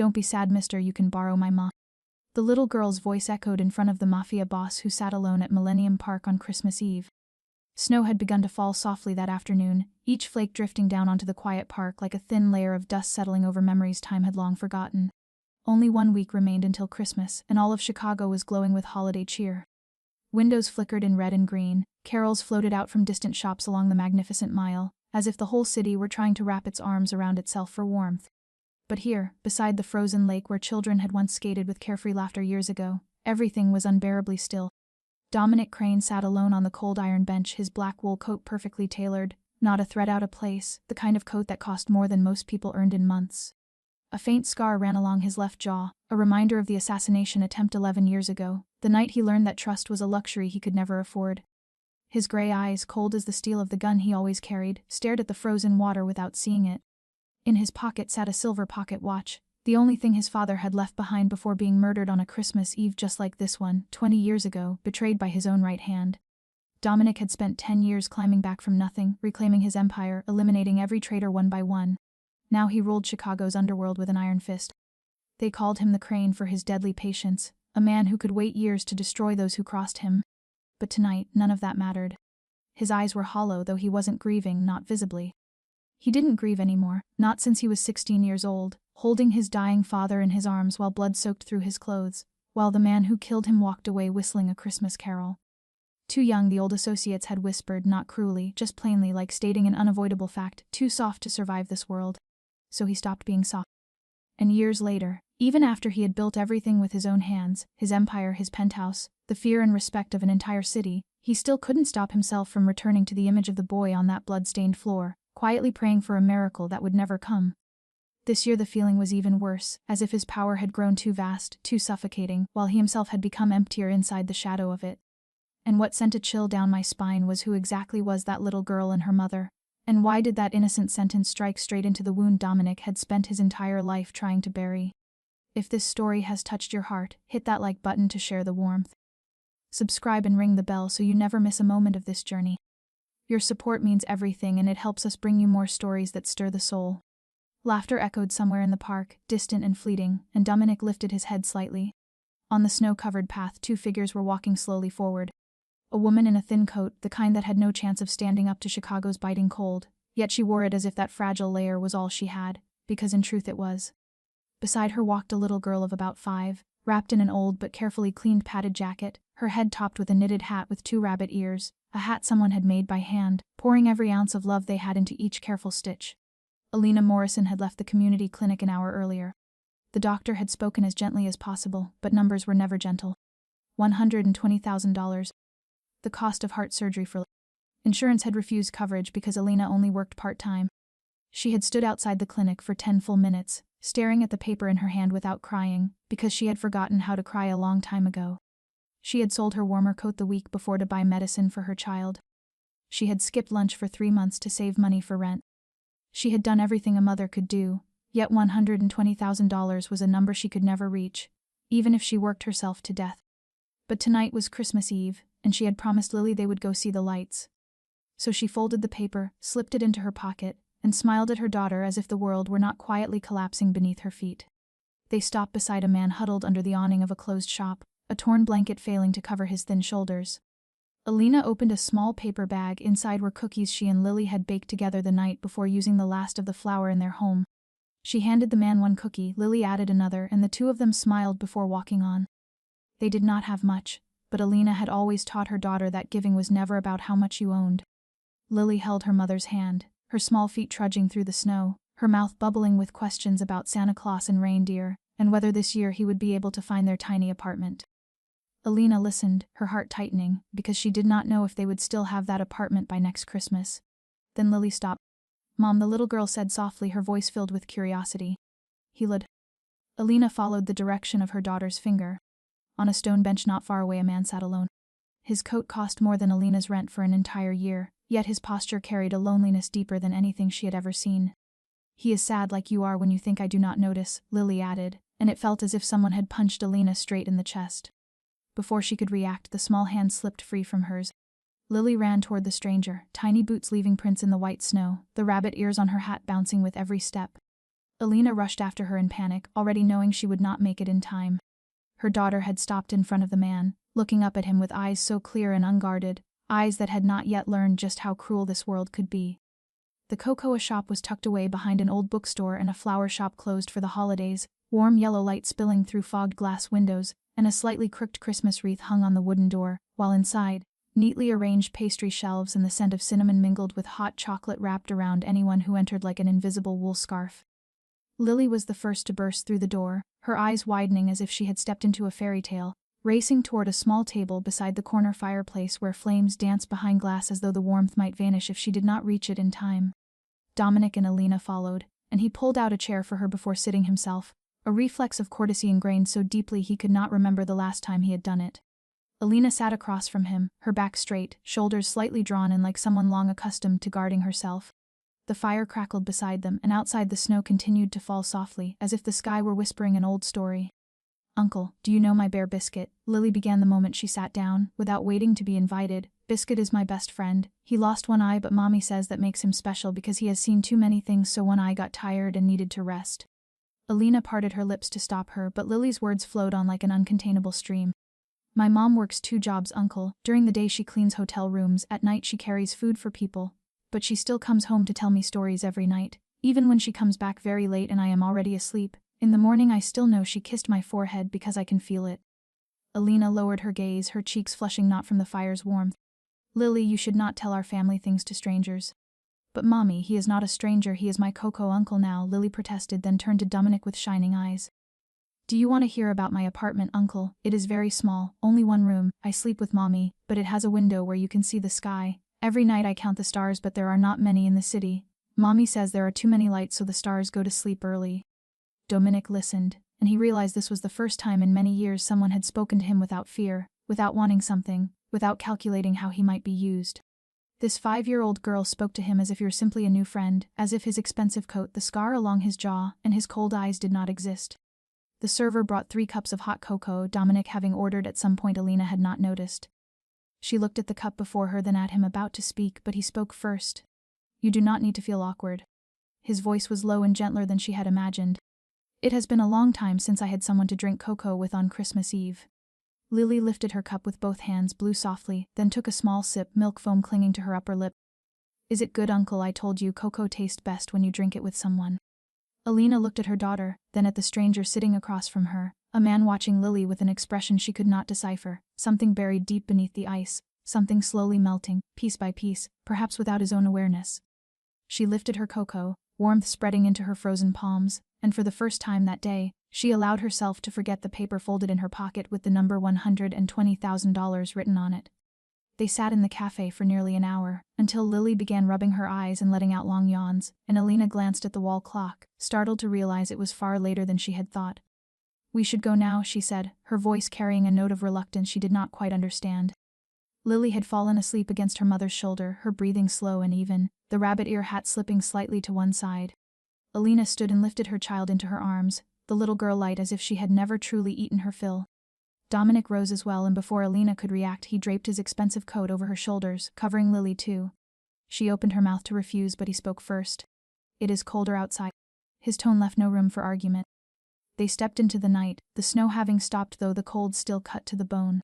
"Don't be sad, mister, you can borrow my ma." The little girl's voice echoed in front of the Mafia boss who sat alone at Millennium Park on Christmas Eve. Snow had begun to fall softly that afternoon, each flake drifting down onto the quiet park like a thin layer of dust settling over memories time had long forgotten. Only 1 week remained until Christmas, and all of Chicago was glowing with holiday cheer. Windows flickered in red and green, carols floated out from distant shops along the magnificent mile, as if the whole city were trying to wrap its arms around itself for warmth. But here, beside the frozen lake where children had once skated with carefree laughter years ago, everything was unbearably still. Dominic Crane sat alone on the cold iron bench, his black wool coat perfectly tailored, not a thread out of place, the kind of coat that cost more than most people earned in months. A faint scar ran along his left jaw, a reminder of the assassination attempt 11 years ago, the night he learned that trust was a luxury he could never afford. His gray eyes, cold as the steel of the gun he always carried, stared at the frozen water without seeing it. In his pocket sat a silver pocket watch, the only thing his father had left behind before being murdered on a Christmas Eve just like this one, 20 years ago, betrayed by his own right hand. Dominic had spent 10 years climbing back from nothing, reclaiming his empire, eliminating every traitor one by one. Now he ruled Chicago's underworld with an iron fist. They called him the Crane for his deadly patience, a man who could wait years to destroy those who crossed him. But tonight, none of that mattered. His eyes were hollow, though he wasn't grieving, not visibly. He didn't grieve anymore, not since he was 16 years old, holding his dying father in his arms while blood soaked through his clothes, while the man who killed him walked away whistling a Christmas carol. Too young, the old associates had whispered, not cruelly, just plainly, like stating an unavoidable fact, too soft to survive this world. So he stopped being soft. And years later, even after he had built everything with his own hands, his empire, his penthouse, the fear and respect of an entire city, he still couldn't stop himself from returning to the image of the boy on that blood-stained floor, quietly praying for a miracle that would never come. This year the feeling was even worse, as if his power had grown too vast, too suffocating, while he himself had become emptier inside the shadow of it. And what sent a chill down my spine was who exactly was that little girl and her mother, and why did that innocent sentence strike straight into the wound Dominic had spent his entire life trying to bury. If this story has touched your heart, hit that like button to share the warmth. Subscribe and ring the bell so you never miss a moment of this journey. Your support means everything, and it helps us bring you more stories that stir the soul. Laughter echoed somewhere in the park, distant and fleeting, and Dominic lifted his head slightly. On the snow-covered path, 2 figures were walking slowly forward. A woman in a thin coat, the kind that had no chance of standing up to Chicago's biting cold, yet she wore it as if that fragile layer was all she had, because in truth it was. Beside her walked a little girl of about 5, wrapped in an old but carefully cleaned padded jacket, her head topped with a knitted hat with 2 rabbit ears, a hat someone had made by hand, pouring every ounce of love they had into each careful stitch. Alina Morrison had left the community clinic an hour earlier. The doctor had spoken as gently as possible, but numbers were never gentle. $120,000. The cost of heart surgery for insurance had refused coverage because Alina only worked part-time. She had stood outside the clinic for 10 full minutes, staring at the paper in her hand without crying, because she had forgotten how to cry a long time ago. She had sold her warmer coat the week before to buy medicine for her child. She had skipped lunch for 3 months to save money for rent. She had done everything a mother could do, yet $120,000 was a number she could never reach, even if she worked herself to death. But tonight was Christmas Eve, and she had promised Lily they would go see the lights. So she folded the paper, slipped it into her pocket, and smiled at her daughter as if the world were not quietly collapsing beneath her feet. They stopped beside a man huddled under the awning of a closed shop, a torn blanket failing to cover his thin shoulders. Alina opened a small paper bag. Inside were cookies she and Lily had baked together the night before using the last of the flour in their home. She handed the man one cookie, Lily added another, and the 2 of them smiled before walking on. They did not have much, but Alina had always taught her daughter that giving was never about how much you owned. Lily held her mother's hand, her small feet trudging through the snow, her mouth bubbling with questions about Santa Claus and reindeer, and whether this year he would be able to find their tiny apartment. Alina listened, her heart tightening, because she did not know if they would still have that apartment by next Christmas. Then Lily stopped. "Mom," the little girl said softly, her voice filled with curiosity. "He would." Alina followed the direction of her daughter's finger. On a stone bench not far away a man sat alone. His coat cost more than Alina's rent for an entire year, yet his posture carried a loneliness deeper than anything she had ever seen. "He is sad like you are when you think I do not notice," Lily added, and it felt as if someone had punched Alina straight in the chest. Before she could react, the small hand slipped free from hers. Lily ran toward the stranger, tiny boots leaving prints in the white snow, the rabbit ears on her hat bouncing with every step. Alina rushed after her in panic, already knowing she would not make it in time. Her daughter had stopped in front of the man, looking up at him with eyes so clear and unguarded, eyes that had not yet learned just how cruel this world could be. The cocoa shop was tucked away behind an old bookstore, and a flower shop closed for the holidays, warm yellow light spilling through fogged glass windows, and a slightly crooked Christmas wreath hung on the wooden door, while inside, neatly arranged pastry shelves and the scent of cinnamon mingled with hot chocolate wrapped around anyone who entered like an invisible wool scarf. Lily was the first to burst through the door, her eyes widening as if she had stepped into a fairy tale, racing toward a small table beside the corner fireplace where flames danced behind glass as though the warmth might vanish if she did not reach it in time. Dominic and Alina followed, and he pulled out a chair for her before sitting himself, a reflex of courtesy ingrained so deeply he could not remember the last time he had done it. Alina sat across from him, her back straight, shoulders slightly drawn and like someone long accustomed to guarding herself. The fire crackled beside them, and outside the snow continued to fall softly, as if the sky were whispering an old story. "Uncle, do you know my bear Biscuit?" Lily began the moment she sat down, without waiting to be invited. "Biscuit is my best friend. He lost one eye, but Mommy says that makes him special because he has seen too many things, so one eye got tired and needed to rest." Alina parted her lips to stop her, but Lily's words flowed on like an uncontainable stream. "My mom works 2 jobs, Uncle. During the day she cleans hotel rooms, at night she carries food for people. But she still comes home to tell me stories every night. Even when she comes back very late and I am already asleep, in the morning I still know she kissed my forehead because I can feel it." Alina lowered her gaze, her cheeks flushing not from the fire's warmth. "Lily, you should not tell our family things to strangers." "But Mommy, he is not a stranger, he is my Coco uncle now," Lily protested, then turned to Dominic with shining eyes. "Do you want to hear about my apartment, Uncle? It is very small, only 1 room. I sleep with Mommy, but it has a window where you can see the sky. Every night I count the stars, but there are not many in the city. Mommy says there are too many lights, so the stars go to sleep early." Dominic listened, and he realized this was the first time in many years someone had spoken to him without fear, without wanting something, without calculating how he might be used. This 5-year-old girl spoke to him as if he were simply a new friend, as if his expensive coat, the scar along his jaw, and his cold eyes did not exist. The server brought 3 cups of hot cocoa, Dominic having ordered at some point Alina had not noticed. She looked at the cup before her, then at him, about to speak, but he spoke first. "You do not need to feel awkward." His voice was low and gentler than she had imagined. "It has been a long time since I had someone to drink cocoa with on Christmas Eve." Lily lifted her cup with both hands, blew softly, then took a small sip, milk foam clinging to her upper lip. "Is it good, Uncle? I told you, cocoa tastes best when you drink it with someone." Alina looked at her daughter, then at the stranger sitting across from her, a man watching Lily with an expression she could not decipher, something buried deep beneath the ice, something slowly melting, piece by piece, perhaps without his own awareness. She lifted her cocoa, warmth spreading into her frozen palms, and for the first time that day, she allowed herself to forget the paper folded in her pocket with the number $120,000 written on it. They sat in the cafe for nearly an hour, until Lily began rubbing her eyes and letting out long yawns, and Alina glanced at the wall clock, startled to realize it was far later than she had thought. "We should go now," she said, her voice carrying a note of reluctance she did not quite understand. Lily had fallen asleep against her mother's shoulder, her breathing slow and even, the rabbit ear hat slipping slightly to one side. Alina stood and lifted her child into her arms, the little girl light as if she had never truly eaten her fill. Dominic rose as well, and before Alina could react, he draped his expensive coat over her shoulders, covering Lily too. She opened her mouth to refuse, but he spoke first. "It is colder outside." His tone left no room for argument. They stepped into the night, the snow having stopped though the cold still cut to the bone.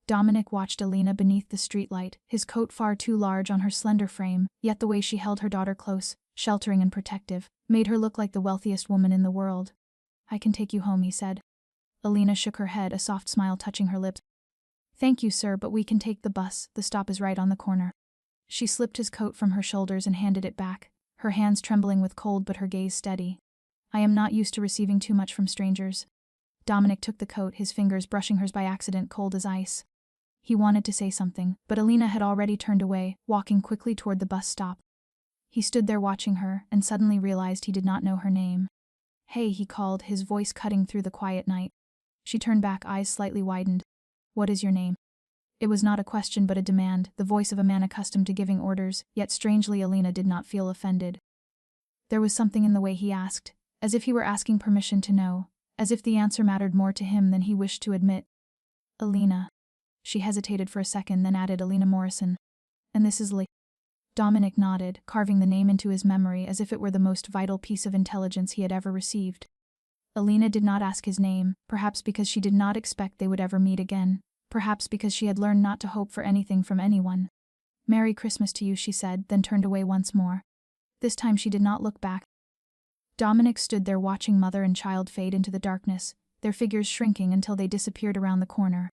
Dominic watched Alina beneath the streetlight, his coat far too large on her slender frame, yet the way she held her daughter close, sheltering and protective, made her look like the wealthiest woman in the world. "I can take you home," he said. Alina shook her head, a soft smile touching her lips. "Thank you, sir, but we can take the bus, the stop is right on the corner." She slipped his coat from her shoulders and handed it back, her hands trembling with cold but her gaze steady. "I am not used to receiving too much from strangers." Dominic took the coat, his fingers brushing hers by accident, cold as ice. He wanted to say something, but Alina had already turned away, walking quickly toward the bus stop. He stood there watching her, and suddenly realized he did not know her name. "Hey," he called, his voice cutting through the quiet night. She turned back, eyes slightly widened. "What is your name?" It was not a question but a demand, the voice of a man accustomed to giving orders, yet strangely Alina did not feel offended. There was something in the way he asked, as if he were asking permission to know, as if the answer mattered more to him than he wished to admit. "Alina." She hesitated for a second, then added, "Alina Morrison. And this is Lee." Dominic nodded, carving the name into his memory as if it were the most vital piece of intelligence he had ever received. Alina did not ask his name, perhaps because she did not expect they would ever meet again, perhaps because she had learned not to hope for anything from anyone. "Merry Christmas to you," she said, then turned away once more. This time she did not look back. Dominic stood there watching mother and child fade into the darkness, their figures shrinking until they disappeared around the corner.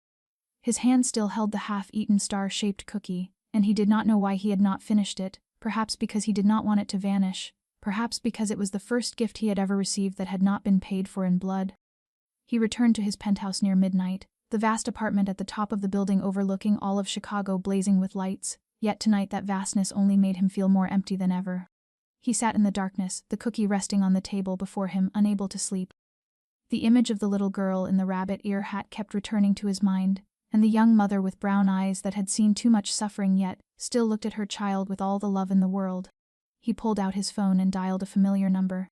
His hand still held the half-eaten star-shaped cookie, and he did not know why he had not finished it, perhaps because he did not want it to vanish, perhaps because it was the first gift he had ever received that had not been paid for in blood. He returned to his penthouse near midnight, the vast apartment at the top of the building overlooking all of Chicago blazing with lights, yet tonight that vastness only made him feel more empty than ever. He sat in the darkness, the cookie resting on the table before him, unable to sleep. The image of the little girl in the rabbit ear hat kept returning to his mind, and the young mother with brown eyes that had seen too much suffering yet still looked at her child with all the love in the world. He pulled out his phone and dialed a familiar number.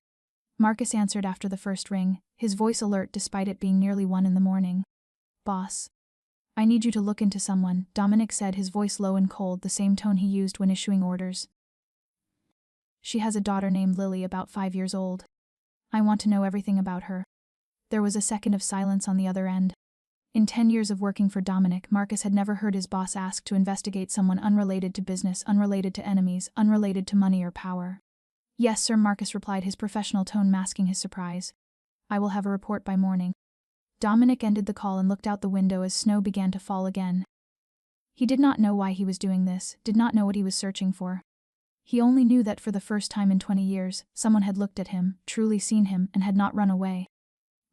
Marcus answered after the first ring, his voice alert despite it being nearly 1 a.m. "Boss. I need you to look into someone," Dominic said, his voice low and cold, the same tone he used when issuing orders. "She has a daughter named Lily, about 5 years old. I want to know everything about her." There was a second of silence on the other end. In 10 years of working for Dominic, Marcus had never heard his boss ask to investigate someone unrelated to business, unrelated to enemies, unrelated to money or power. "Yes, sir," Marcus replied, his professional tone masking his surprise. "I will have a report by morning." Dominic ended the call and looked out the window as snow began to fall again. He did not know why he was doing this, did not know what he was searching for. He only knew that for the first time in 20 years, someone had looked at him, truly seen him, and had not run away.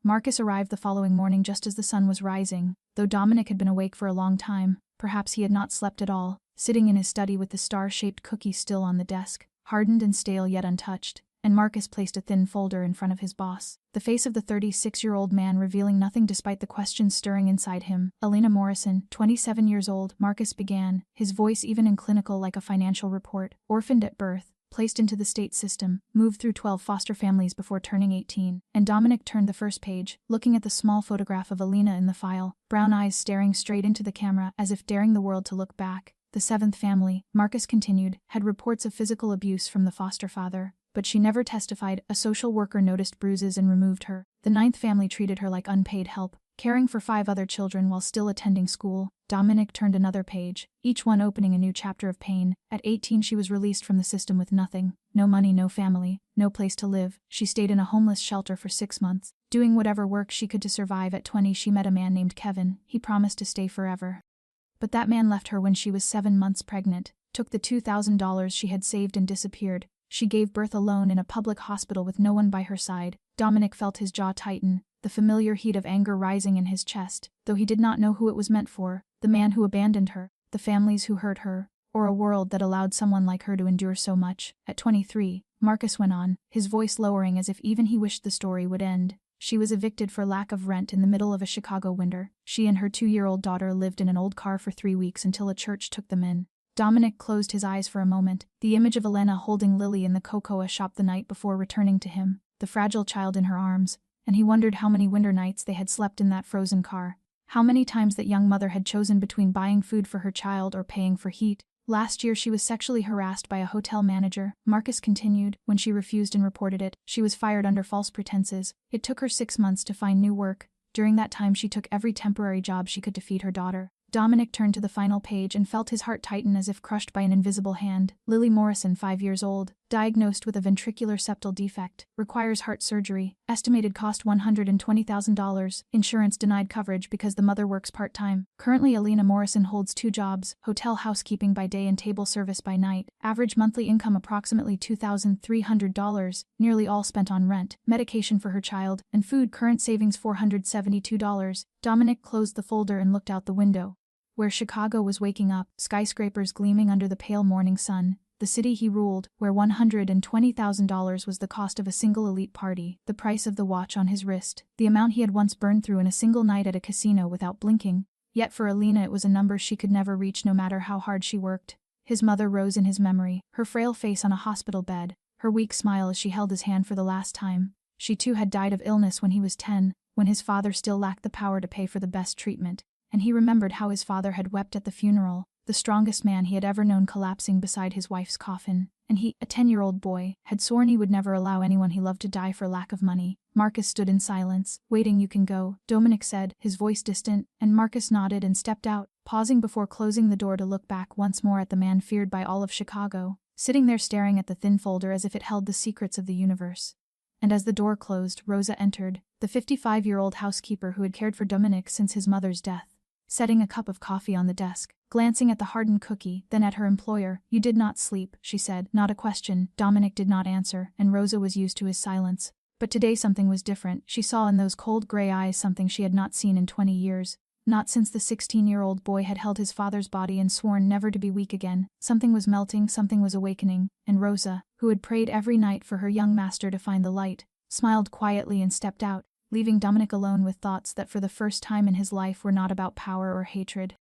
Marcus arrived the following morning just as the sun was rising. Though Dominic had been awake for a long time, perhaps he had not slept at all, sitting in his study with the star-shaped cookie still on the desk, hardened and stale yet untouched, and Marcus placed a thin folder in front of his boss. The face of the 36-year-old man revealing nothing despite the questions stirring inside him. "Alina Morrison, 27 years old," Marcus began, his voice even and clinical like a financial report. "Orphaned at birth, placed into the state system, moved through 12 foster families before turning 18, and Dominic turned the first page, looking at the small photograph of Alina in the file, brown eyes staring straight into the camera as if daring the world to look back. "The 7th family," Marcus continued, "had reports of physical abuse from the foster father, but she never testified. A social worker noticed bruises and removed her. The 9th family treated her like unpaid help, caring for 5 other children while still attending school." Dominic turned another page, each one opening a new chapter of pain. At 18 she was released from the system with nothing, no money, no family, no place to live. She stayed in a homeless shelter for 6 months, doing whatever work she could to survive. At 20 she met a man named Kevin. He promised to stay forever. But that man left her when she was 7 months pregnant, took the $2,000 she had saved and disappeared. She gave birth alone in a public hospital with no one by her side. Dominic felt his jaw tighten, the familiar heat of anger rising in his chest, though he did not know who it was meant for. The man who abandoned her, the families who hurt her, or a world that allowed someone like her to endure so much. At 23, Marcus went on, his voice lowering as if even he wished the story would end. She was evicted for lack of rent in the middle of a Chicago winter. She and her 2-year-old daughter lived in an old car for 3 weeks until a church took them in. Dominic closed his eyes for a moment, the image of Elena holding Lily in the cocoa shop the night before returning to him, the fragile child in her arms, and he wondered how many winter nights they had slept in that frozen car. How many times that young mother had chosen between buying food for her child or paying for heat. Last year she was sexually harassed by a hotel manager, Marcus continued. When she refused and reported it, she was fired under false pretenses. It took her 6 months to find new work. During that time she took every temporary job she could to feed her daughter. Dominic turned to the final page and felt his heart tighten as if crushed by an invisible hand. Lily Morrison, 5 years old, diagnosed with a ventricular septal defect, requires heart surgery, estimated cost $120,000, insurance denied coverage because the mother works part-time. Currently Alina Morrison holds 2 jobs, hotel housekeeping by day and table service by night, average monthly income approximately $2,300, nearly all spent on rent, medication for her child, and food. Current savings $472. Dominic closed the folder and looked out the window. Where Chicago was waking up, skyscrapers gleaming under the pale morning sun, the city he ruled, where $120,000 was the cost of a single elite party, the price of the watch on his wrist, the amount he had once burned through in a single night at a casino without blinking. Yet for Alina it was a number she could never reach no matter how hard she worked. His mother rose in his memory, her frail face on a hospital bed, her weak smile as she held his hand for the last time. She too had died of illness when he was 10, when his father still lacked the power to pay for the best treatment. And he remembered how his father had wept at the funeral, the strongest man he had ever known, collapsing beside his wife's coffin. And he, a 10-year-old boy, had sworn he would never allow anyone he loved to die for lack of money. Marcus stood in silence, waiting. "You can go," Dominic said, his voice distant, and Marcus nodded and stepped out, pausing before closing the door to look back once more at the man feared by all of Chicago, sitting there staring at the thin folder as if it held the secrets of the universe. And as the door closed, Rosa entered, the 55-year-old housekeeper who had cared for Dominic since his mother's death, setting a cup of coffee on the desk, glancing at the hardened cookie, then at her employer. "You did not sleep," she said. Not a question. Dominic did not answer, and Rosa was used to his silence. But today something was different. She saw in those cold gray eyes something she had not seen in 20 years. Not since the 16-year-old boy had held his father's body and sworn never to be weak again. Something was melting, something was awakening, and Rosa, who had prayed every night for her young master to find the light, smiled quietly and stepped out, leaving Dominic alone with thoughts that for the first time in his life were not about power or hatred.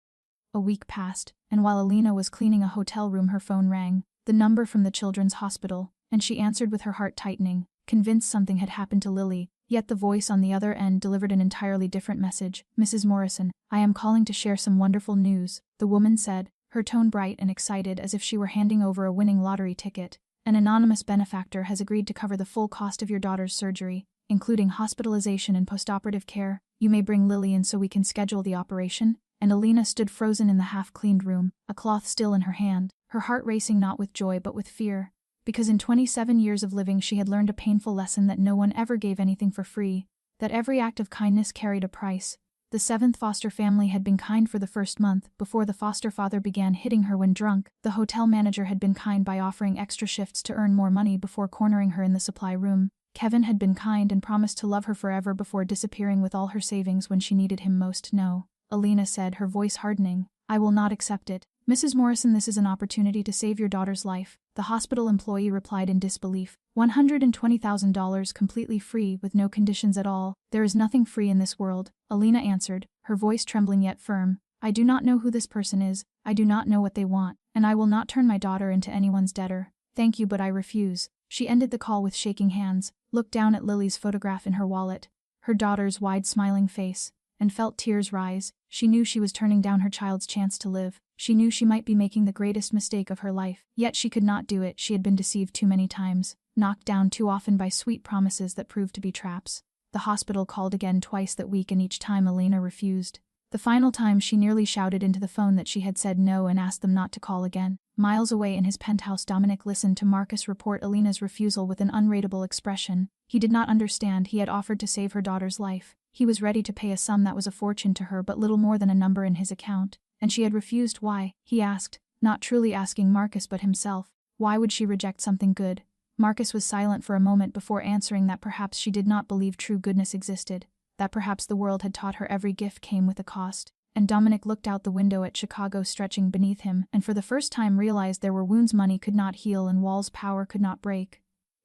A week passed, and while Alina was cleaning a hotel room, her phone rang, the number from the children's hospital, and she answered with her heart tightening, convinced something had happened to Lily. Yet the voice on the other end delivered an entirely different message. "Mrs. Morrison, I am calling to share some wonderful news," the woman said, her tone bright and excited as if she were handing over a winning lottery ticket. "An anonymous benefactor has agreed to cover the full cost of your daughter's surgery, including hospitalization and postoperative care. You may bring Lily in so we can schedule the operation." And Alina stood frozen in the half-cleaned room, a cloth still in her hand, her heart racing not with joy but with fear. Because in 27 years of living she had learned a painful lesson that no one ever gave anything for free, that every act of kindness carried a price. The 7th foster family had been kind for the first month, before the foster father began hitting her when drunk. The hotel manager had been kind by offering extra shifts to earn more money before cornering her in the supply room. Kevin had been kind and promised to love her forever before disappearing with all her savings when she needed him most. "No," Alina said, her voice hardening. "I will not accept it. Mrs. Morrison, this is an opportunity to save your daughter's life." The hospital employee replied in disbelief. $120,000 completely free, with no conditions at all. "There is nothing free in this world," Alina answered, her voice trembling yet firm. "I do not know who this person is, I do not know what they want, and I will not turn my daughter into anyone's debtor. Thank you, but I refuse." She ended the call with shaking hands, looked down at Lily's photograph in her wallet, her daughter's wide smiling face, and felt tears rise. She knew she was turning down her child's chance to live. She knew she might be making the greatest mistake of her life, yet she could not do it. She had been deceived too many times, knocked down too often by sweet promises that proved to be traps. The hospital called again twice that week, and each time Alina refused. The final time she nearly shouted into the phone that she had said no and asked them not to call again. Miles away in his penthouse, Dominic listened to Marcus report Alina's refusal with an unreadable expression. He did not understand. He had offered to save her daughter's life. He was ready to pay a sum that was a fortune to her, but little more than a number in his account. And she had refused. Why? He asked, not truly asking Marcus but himself. Why would she reject something good? Marcus was silent for a moment before answering that perhaps she did not believe true goodness existed, that perhaps the world had taught her every gift came with a cost. And Dominic looked out the window at Chicago stretching beneath him, and for the first time realized there were wounds money could not heal and walls power could not break.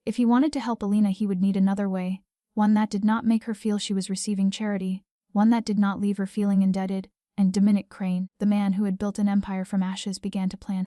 If he wanted to help Alina, he would need another way, one that did not make her feel she was receiving charity, one that did not leave her feeling indebted. And Dominic Crane, the man who had built an empire from ashes, began to plan.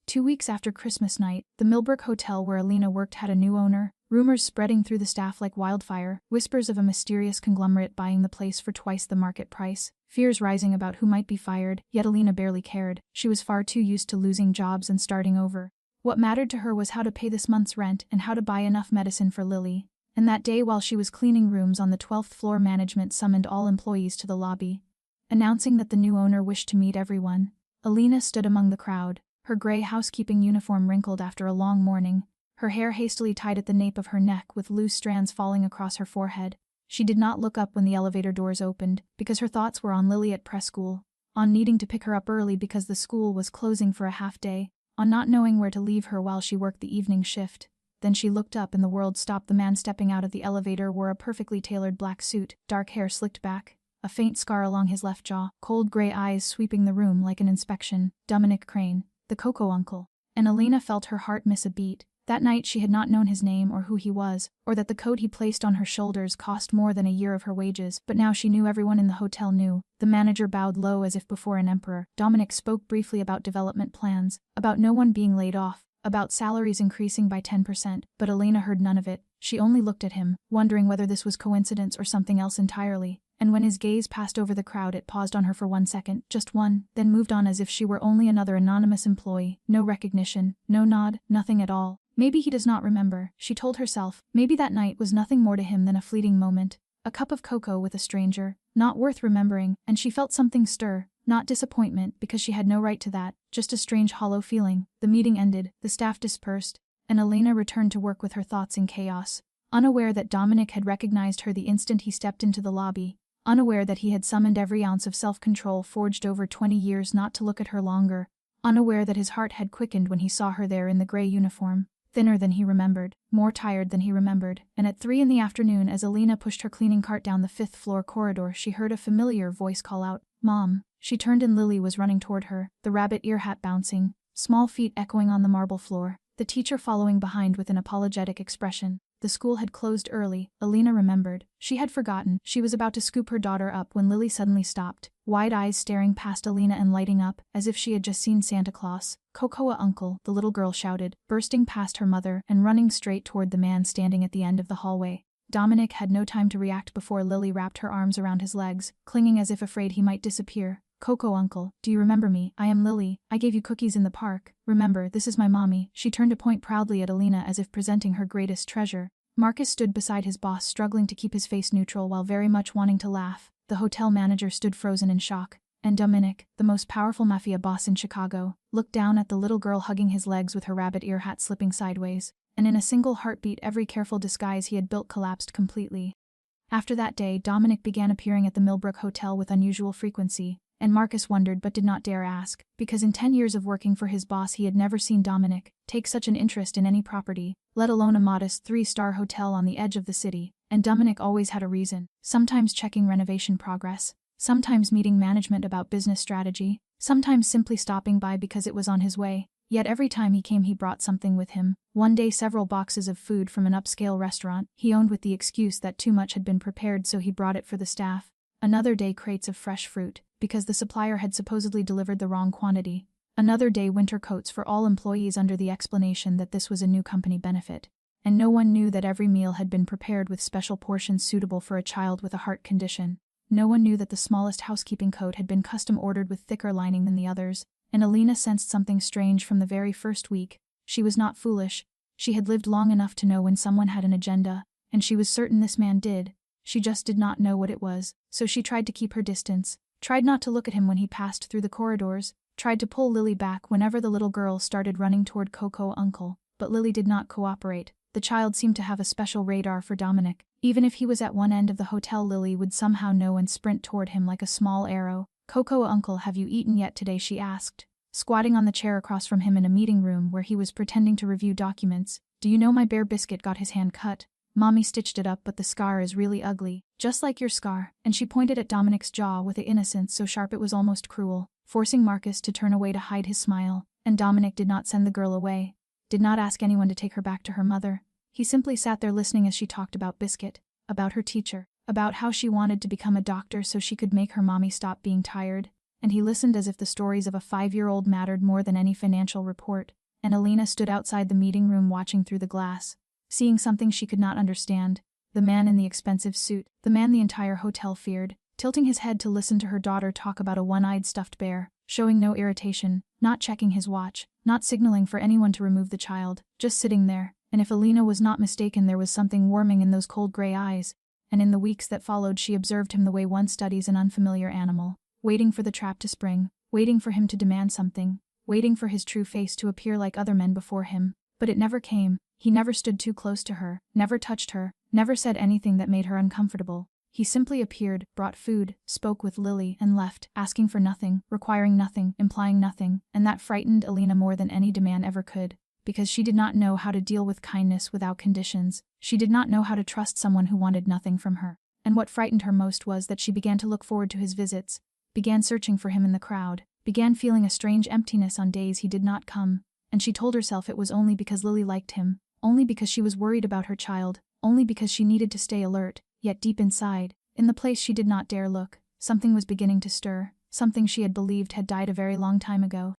2 weeks after Christmas night, the Millbrook Hotel where Alina worked had a new owner, rumors spreading through the staff like wildfire, whispers of a mysterious conglomerate buying the place for twice the market price, fears rising about who might be fired, yet Alina barely cared. She was far too used to losing jobs and starting over. What mattered to her was how to pay this month's rent and how to buy enough medicine for Lily. And that day, while she was cleaning rooms on the 12th floor, management summoned all employees to the lobby, announcing that the new owner wished to meet everyone. Alina stood among the crowd, her gray housekeeping uniform wrinkled after a long morning, her hair hastily tied at the nape of her neck with loose strands falling across her forehead. She did not look up when the elevator doors opened, because her thoughts were on Lily at press school, on needing to pick her up early because the school was closing for a half day, on not knowing where to leave her while she worked the evening shift. Then she looked up and the world stopped. The man stepping out of the elevator wore a perfectly tailored black suit, dark hair slicked back, a faint scar along his left jaw, cold gray eyes sweeping the room like an inspection. Dominic Crane, the Coco uncle. And Alina felt her heart miss a beat. That night she had not known his name or who he was, or that the coat he placed on her shoulders cost more than a year of her wages, but now she knew. Everyone in the hotel knew. The manager bowed low as if before an emperor. Dominic spoke briefly about development plans, about no one being laid off, about salaries increasing by 10%, but Alina heard none of it. She only looked at him, wondering whether this was coincidence or something else entirely. and when his gaze passed over the crowd it paused on her for 1 second, just one, then moved on as if she were only another anonymous employee. No recognition, no nod, nothing at all. Maybe he does not remember, she told herself. Maybe that night was nothing more to him than a fleeting moment. A cup of cocoa with a stranger, not worth remembering, and she felt something stir. Not disappointment, because she had no right to that, just a strange hollow feeling. The meeting ended, the staff dispersed, and Elena returned to work with her thoughts in chaos. Unaware that Dominic had recognized her the instant he stepped into the lobby. Unaware that he had summoned every ounce of self-control forged over 20 years not to look at her longer. Unaware that his heart had quickened when he saw her there in the gray uniform. Thinner than he remembered, more tired than he remembered, and at 3 in the afternoon as Elena pushed her cleaning cart down the 5th-floor corridor she heard a familiar voice call out, "Mom." She turned and Lily was running toward her, the rabbit ear hat bouncing, small feet echoing on the marble floor, the teacher following behind with an apologetic expression. The school had closed early, Elena remembered. She had forgotten. She was about to scoop her daughter up when Lily suddenly stopped, wide eyes staring past Elena and lighting up, as if she had just seen Santa Claus. "Cocoa uncle," the little girl shouted, bursting past her mother and running straight toward the man standing at the end of the hallway. Dominic had no time to react before Lily wrapped her arms around his legs, clinging as if afraid he might disappear. "Cocoa uncle, do you remember me? I am Lily. I gave you cookies in the park. Remember, this is my mommy." She turned to point proudly at Elena as if presenting her greatest treasure. Marcus stood beside his boss, struggling to keep his face neutral while very much wanting to laugh. The hotel manager stood frozen in shock. And Dominic, the most powerful mafia boss in Chicago, looked down at the little girl hugging his legs with her rabbit ear hat slipping sideways. And in a single heartbeat every careful disguise he had built collapsed completely. After that day, Dominic began appearing at the Millbrook Hotel with unusual frequency. And Marcus wondered but did not dare ask, because in 10 years of working for his boss he had never seen Dominic take such an interest in any property, let alone a modest 3-star hotel on the edge of the city. And Dominic always had a reason, sometimes checking renovation progress, sometimes meeting management about business strategy, sometimes simply stopping by because it was on his way. Yet every time he came he brought something with him. One day several boxes of food from an upscale restaurant he owned with the excuse that too much had been prepared so he brought it for the staff. Another day crates of fresh fruit, because the supplier had supposedly delivered the wrong quantity. Another day winter coats for all employees under the explanation that this was a new company benefit. And no one knew that every meal had been prepared with special portions suitable for a child with a heart condition. No one knew that the smallest housekeeping coat had been custom ordered with thicker lining than the others. And Elena sensed something strange from the very first week. She was not foolish. She had lived long enough to know when someone had an agenda, and she was certain this man did. She just did not know what it was, so she tried to keep her distance. Tried not to look at him when he passed through the corridors, tried to pull Lily back whenever the little girl started running toward Cocoa Uncle, but Lily did not cooperate. The child seemed to have a special radar for Dominic. Even if he was at one end of the hotel, Lily would somehow know and sprint toward him like a small arrow. "Cocoa Uncle, have you eaten yet today?" she asked, squatting on the chair across from him in a meeting room where he was pretending to review documents. "Do you know my bear Biscuit got his hand cut? Mommy stitched it up, but the scar is really ugly, just like your scar," and she pointed at Dominic's jaw with an innocence so sharp it was almost cruel, forcing Marcus to turn away to hide his smile. And Dominic did not send the girl away, did not ask anyone to take her back to her mother. He simply sat there listening as she talked about Biscuit, about her teacher, about how she wanted to become a doctor so she could make her mommy stop being tired, and he listened as if the stories of a 5-year-old mattered more than any financial report. And Elena stood outside the meeting room watching through the glass, seeing something she could not understand. The man in the expensive suit, the man the entire hotel feared, tilting his head to listen to her daughter talk about a one-eyed stuffed bear, showing no irritation, not checking his watch, not signaling for anyone to remove the child, just sitting there. And if Elena was not mistaken, there was something warming in those cold gray eyes. And in the weeks that followed she observed him the way one studies an unfamiliar animal, waiting for the trap to spring, waiting for him to demand something, waiting for his true face to appear like other men before him. But it never came. He never stood too close to her, never touched her, never said anything that made her uncomfortable. He simply appeared, brought food, spoke with Lily, and left, asking for nothing, requiring nothing, implying nothing, and that frightened Elena more than any demand ever could. Because she did not know how to deal with kindness without conditions. She did not know how to trust someone who wanted nothing from her. And what frightened her most was that she began to look forward to his visits, began searching for him in the crowd, began feeling a strange emptiness on days he did not come. And she told herself it was only because Lily liked him, only because she was worried about her child, only because she needed to stay alert. Yet deep inside, in the place she did not dare look, something was beginning to stir, something she had believed had died a very long time ago.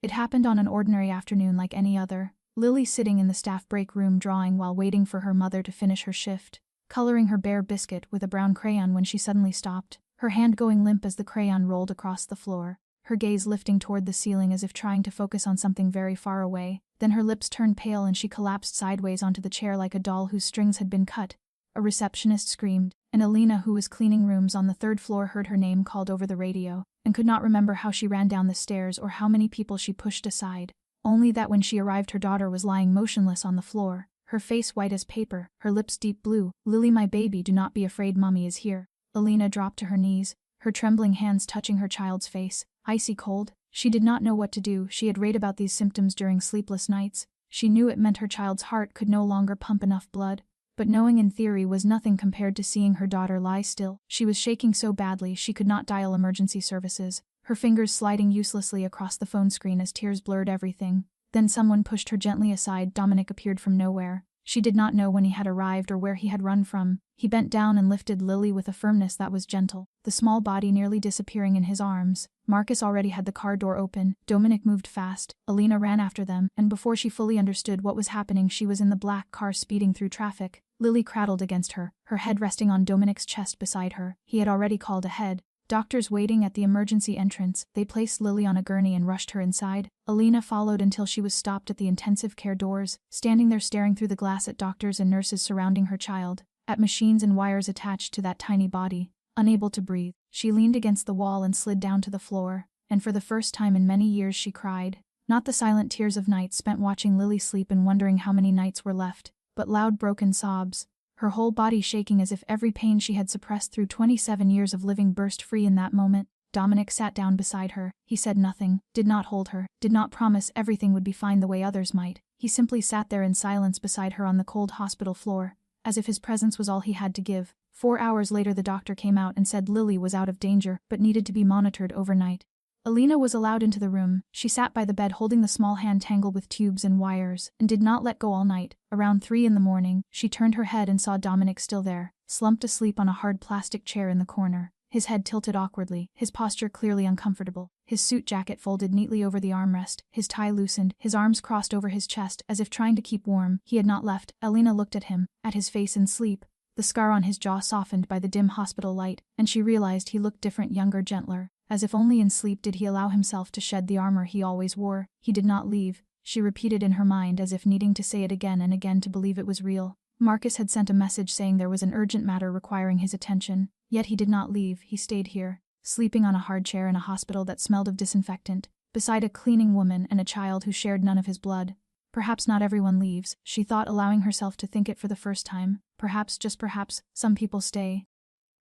It happened on an ordinary afternoon like any other. Lily sitting in the staff break room drawing while waiting for her mother to finish her shift. coloring her bare biscuit with a brown crayon when she suddenly stopped, her hand going limp as the crayon rolled across the floor, her gaze lifting toward the ceiling as if trying to focus on something very far away. Then her lips turned pale and she collapsed sideways onto the chair like a doll whose strings had been cut. A receptionist screamed, and Alina, who was cleaning rooms on the third floor, heard her name called over the radio, and could not remember how she ran down the stairs or how many people she pushed aside. Only that when she arrived her daughter was lying motionless on the floor, her face white as paper, her lips deep blue. "Lily, my baby, do not be afraid, mommy is here." Alina dropped to her knees, her trembling hands touching her child's face, icy cold. She did not know what to do. She had read about these symptoms during sleepless nights. She knew it meant her child's heart could no longer pump enough blood. But knowing in theory was nothing compared to seeing her daughter lie still. She was shaking so badly she could not dial emergency services, her fingers sliding uselessly across the phone screen as tears blurred everything. Then someone pushed her gently aside. Dominic appeared from nowhere. She did not know when he had arrived or where he had run from. He bent down and lifted Lily with a firmness that was gentle, the small body nearly disappearing in his arms. Marcus already had the car door open. Dominic moved fast. Alina ran after them, and before she fully understood what was happening, she was in the black car speeding through traffic. Lily cradled against her, her head resting on Dominic's chest beside her. He had already called ahead. Doctors waiting at the emergency entrance. They placed Lily on a gurney and rushed her inside. Alina followed until she was stopped at the intensive care doors, standing there staring through the glass at doctors and nurses surrounding her child, at machines and wires attached to that tiny body. Unable to breathe, she leaned against the wall and slid down to the floor, and for the first time in many years she cried. Not the silent tears of nights spent watching Lily sleep and wondering how many nights were left, but loud broken sobs, her whole body shaking as if every pain she had suppressed through 27 years of living burst free in that moment. Dominic sat down beside her. He said nothing, did not hold her, did not promise everything would be fine the way others might. He simply sat there in silence beside her on the cold hospital floor, as if his presence was all he had to give. 4 hours later the doctor came out and said Lily was out of danger, but needed to be monitored overnight. Alina was allowed into the room. She sat by the bed holding the small hand tangled with tubes and wires, and did not let go all night. Around 3 in the morning, she turned her head and saw Dominic still there, slumped asleep on a hard plastic chair in the corner, his head tilted awkwardly, his posture clearly uncomfortable, his suit jacket folded neatly over the armrest, his tie loosened, his arms crossed over his chest as if trying to keep warm. He had not left. Alina looked at him, at his face in sleep, the scar on his jaw softened by the dim hospital light, and she realized he looked different, younger, gentler. As if only in sleep did he allow himself to shed the armor he always wore. He did not leave, she repeated in her mind as if needing to say it again and again to believe it was real. Marcus had sent a message saying there was an urgent matter requiring his attention, yet he did not leave. He stayed here, sleeping on a hard chair in a hospital that smelled of disinfectant, beside a cleaning woman and a child who shared none of his blood. Perhaps not everyone leaves, she thought, allowing herself to think it for the first time. Perhaps, just perhaps, some people stay.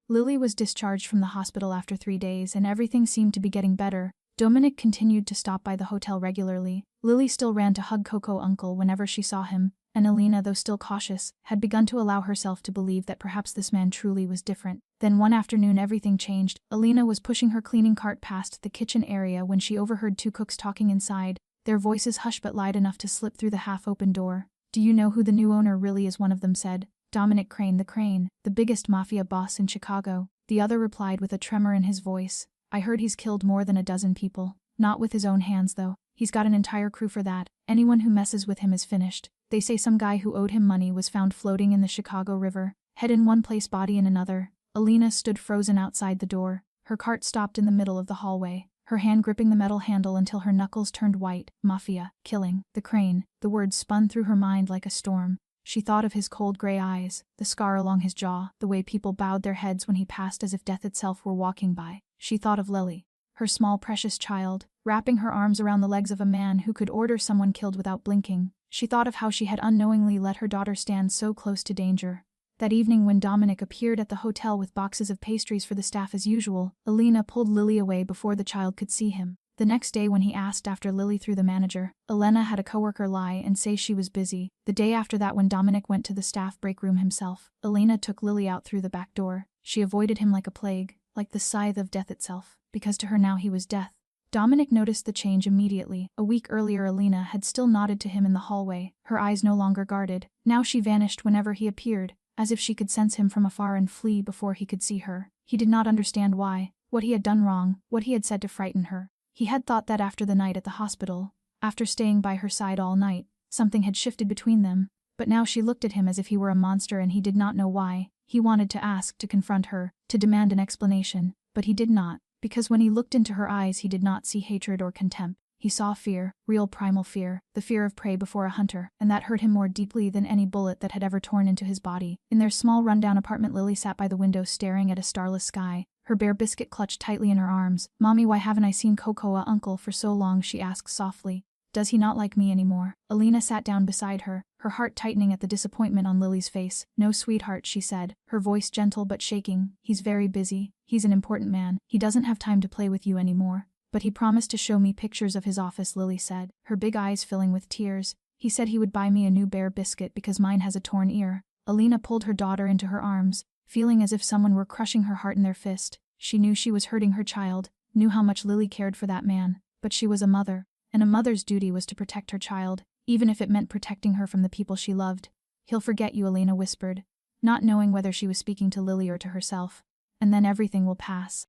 Lily was discharged from the hospital after 3 days and everything seemed to be getting better. Dominic continued to stop by the hotel regularly. Lily still ran to hug Coco uncle whenever she saw him, and Alina, though still cautious, had begun to allow herself to believe that perhaps this man truly was different. Then one afternoon everything changed. Alina was pushing her cleaning cart past the kitchen area when she overheard 2 cooks talking inside, their voices hushed but loud enough to slip through the half-open door. "Do you know who the new owner really is?" one of them said. "Dominic Crane, the biggest mafia boss in Chicago." The other replied with a tremor in his voice. "I heard he's killed more than a dozen people. Not with his own hands though. He's got an entire crew for that. Anyone who messes with him is finished. They say some guy who owed him money was found floating in the Chicago River, head in one place, body in another." Alina stood frozen outside the door. Her cart stopped in the middle of the hallway, her hand gripping the metal handle until her knuckles turned white. Mafia, killing, the Crane. The words spun through her mind like a storm. She thought of his cold gray eyes, the scar along his jaw, the way people bowed their heads when he passed as if death itself were walking by. She thought of Lily, her small precious child, wrapping her arms around the legs of a man who could order someone killed without blinking. She thought of how she had unknowingly let her daughter stand so close to danger. That evening when Dominic appeared at the hotel with boxes of pastries for the staff as usual, Alina pulled Lily away before the child could see him. The next day when he asked after Lily through the manager, Elena had a coworker lie and say she was busy. The day after that when Dominic went to the staff break room himself, Elena took Lily out through the back door. She avoided him like a plague, like the scythe of death itself, because to her now he was death. Dominic noticed the change immediately. A week earlier Elena had still nodded to him in the hallway, her eyes no longer guarded. Now she vanished whenever he appeared, as if she could sense him from afar and flee before he could see her. He did not understand why, what he had done wrong, what he had said to frighten her. He had thought that after the night at the hospital, after staying by her side all night, something had shifted between them, but now she looked at him as if he were a monster and he did not know why. He wanted to ask, to confront her, to demand an explanation, but he did not, because when he looked into her eyes he did not see hatred or contempt. He saw fear, real primal fear, the fear of prey before a hunter, and that hurt him more deeply than any bullet that had ever torn into his body. In their small rundown apartment, Lily sat by the window staring at a starless sky, her bare biscuit clutched tightly in her arms. "Mommy, why haven't I seen Cocoa Uncle for so long?" she asked softly. "Does he not like me anymore?" Alina sat down beside her, her heart tightening at the disappointment on Lily's face. "No, sweetheart," she said, her voice gentle but shaking. "He's very busy. He's an important man. He doesn't have time to play with you anymore. But he promised to show me pictures of his office," Lily said, her big eyes filling with tears. "He said he would buy me a new bear biscuit because mine has a torn ear." Alina pulled her daughter into her arms, feeling as if someone were crushing her heart in their fist. She knew she was hurting her child, knew how much Lily cared for that man, but she was a mother, and a mother's duty was to protect her child, even if it meant protecting her from the people she loved. "He'll forget you," Alina whispered, not knowing whether she was speaking to Lily or to herself. "And then everything will pass."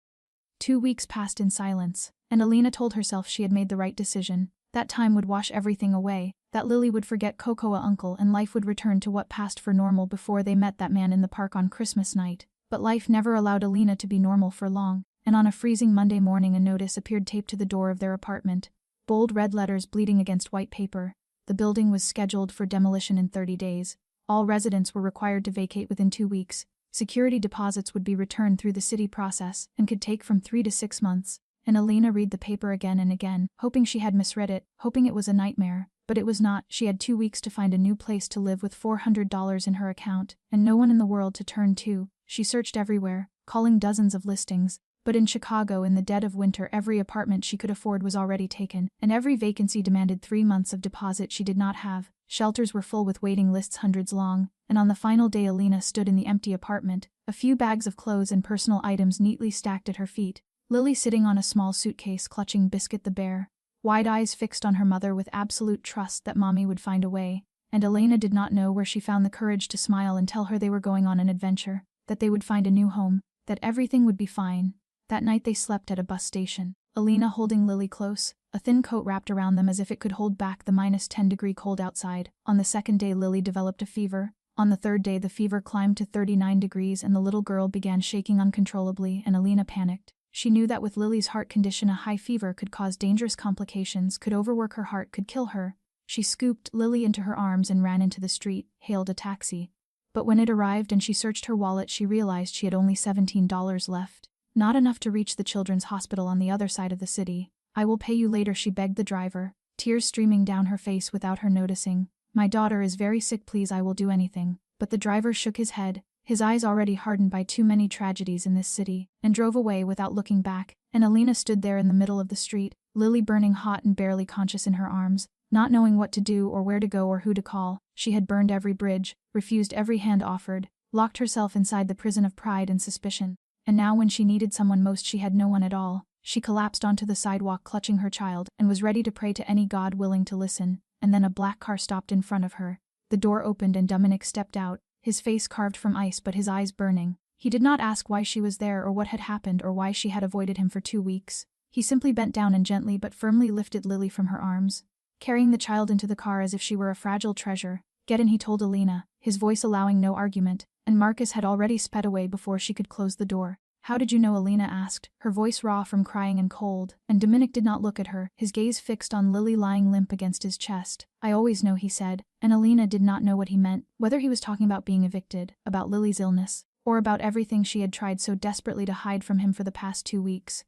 2 weeks passed in silence, and Alina told herself she had made the right decision. That time would wash everything away, that Lily would forget Cocoa Uncle and life would return to what passed for normal before they met that man in the park on Christmas night. But life never allowed Alina to be normal for long, and on a freezing Monday morning a notice appeared taped to the door of their apartment. Bold red letters bleeding against white paper. The building was scheduled for demolition in 30 days. All residents were required to vacate within 2 weeks. Security deposits would be returned through the city process and could take from 3 to 6 months. And Alina read the paper again and again, hoping she had misread it, hoping it was a nightmare. But it was not. She had 2 weeks to find a new place to live with $400 in her account, and no one in the world to turn to. She searched everywhere, calling dozens of listings. But in Chicago, in the dead of winter, every apartment she could afford was already taken, and every vacancy demanded 3 months of deposit she did not have. Shelters were full with waiting lists hundreds long, and on the final day Alina stood in the empty apartment, a few bags of clothes and personal items neatly stacked at her feet. Lily sitting on a small suitcase clutching Biscuit the bear, wide eyes fixed on her mother with absolute trust that Mommy would find a way. And Alina did not know where she found the courage to smile and tell her they were going on an adventure, that they would find a new home, that everything would be fine. That night they slept at a bus station, Alina holding Lily close, a thin coat wrapped around them as if it could hold back the -10-degree cold outside. On the second day Lily developed a fever. On the third day the fever climbed to 39 degrees and the little girl began shaking uncontrollably, and Alina panicked. She knew that with Lily's heart condition a high fever could cause dangerous complications, could overwork her heart, could kill her. She scooped Lily into her arms and ran into the street, hailed a taxi. But when it arrived and she searched her wallet she realized she had only $17 left. Not enough to reach the children's hospital on the other side of the city. "I will pay you later," she begged the driver, tears streaming down her face without her noticing. "My daughter is very sick, please, I will do anything." But the driver shook his head, his eyes already hardened by too many tragedies in this city, and drove away without looking back. And Alina stood there in the middle of the street, Lily burning hot and barely conscious in her arms, not knowing what to do or where to go or who to call. She had burned every bridge, refused every hand offered, locked herself inside the prison of pride and suspicion. And now when she needed someone most she had no one at all. She collapsed onto the sidewalk clutching her child and was ready to pray to any god willing to listen. And then a black car stopped in front of her. The door opened and Dominic stepped out, his face carved from ice but his eyes burning. He did not ask why she was there or what had happened or why she had avoided him for 2 weeks. He simply bent down and gently but firmly lifted Lily from her arms, carrying the child into the car as if she were a fragile treasure. "Get in," he told Alina, his voice allowing no argument, and Marcus had already sped away before she could close the door. "How did you know?" Alina asked, her voice raw from crying and cold, and Dominic did not look at her, his gaze fixed on Lily lying limp against his chest. "I always know," he said, and Alina did not know what he meant, whether he was talking about being evicted, about Lily's illness, or about everything she had tried so desperately to hide from him for the past 2 weeks.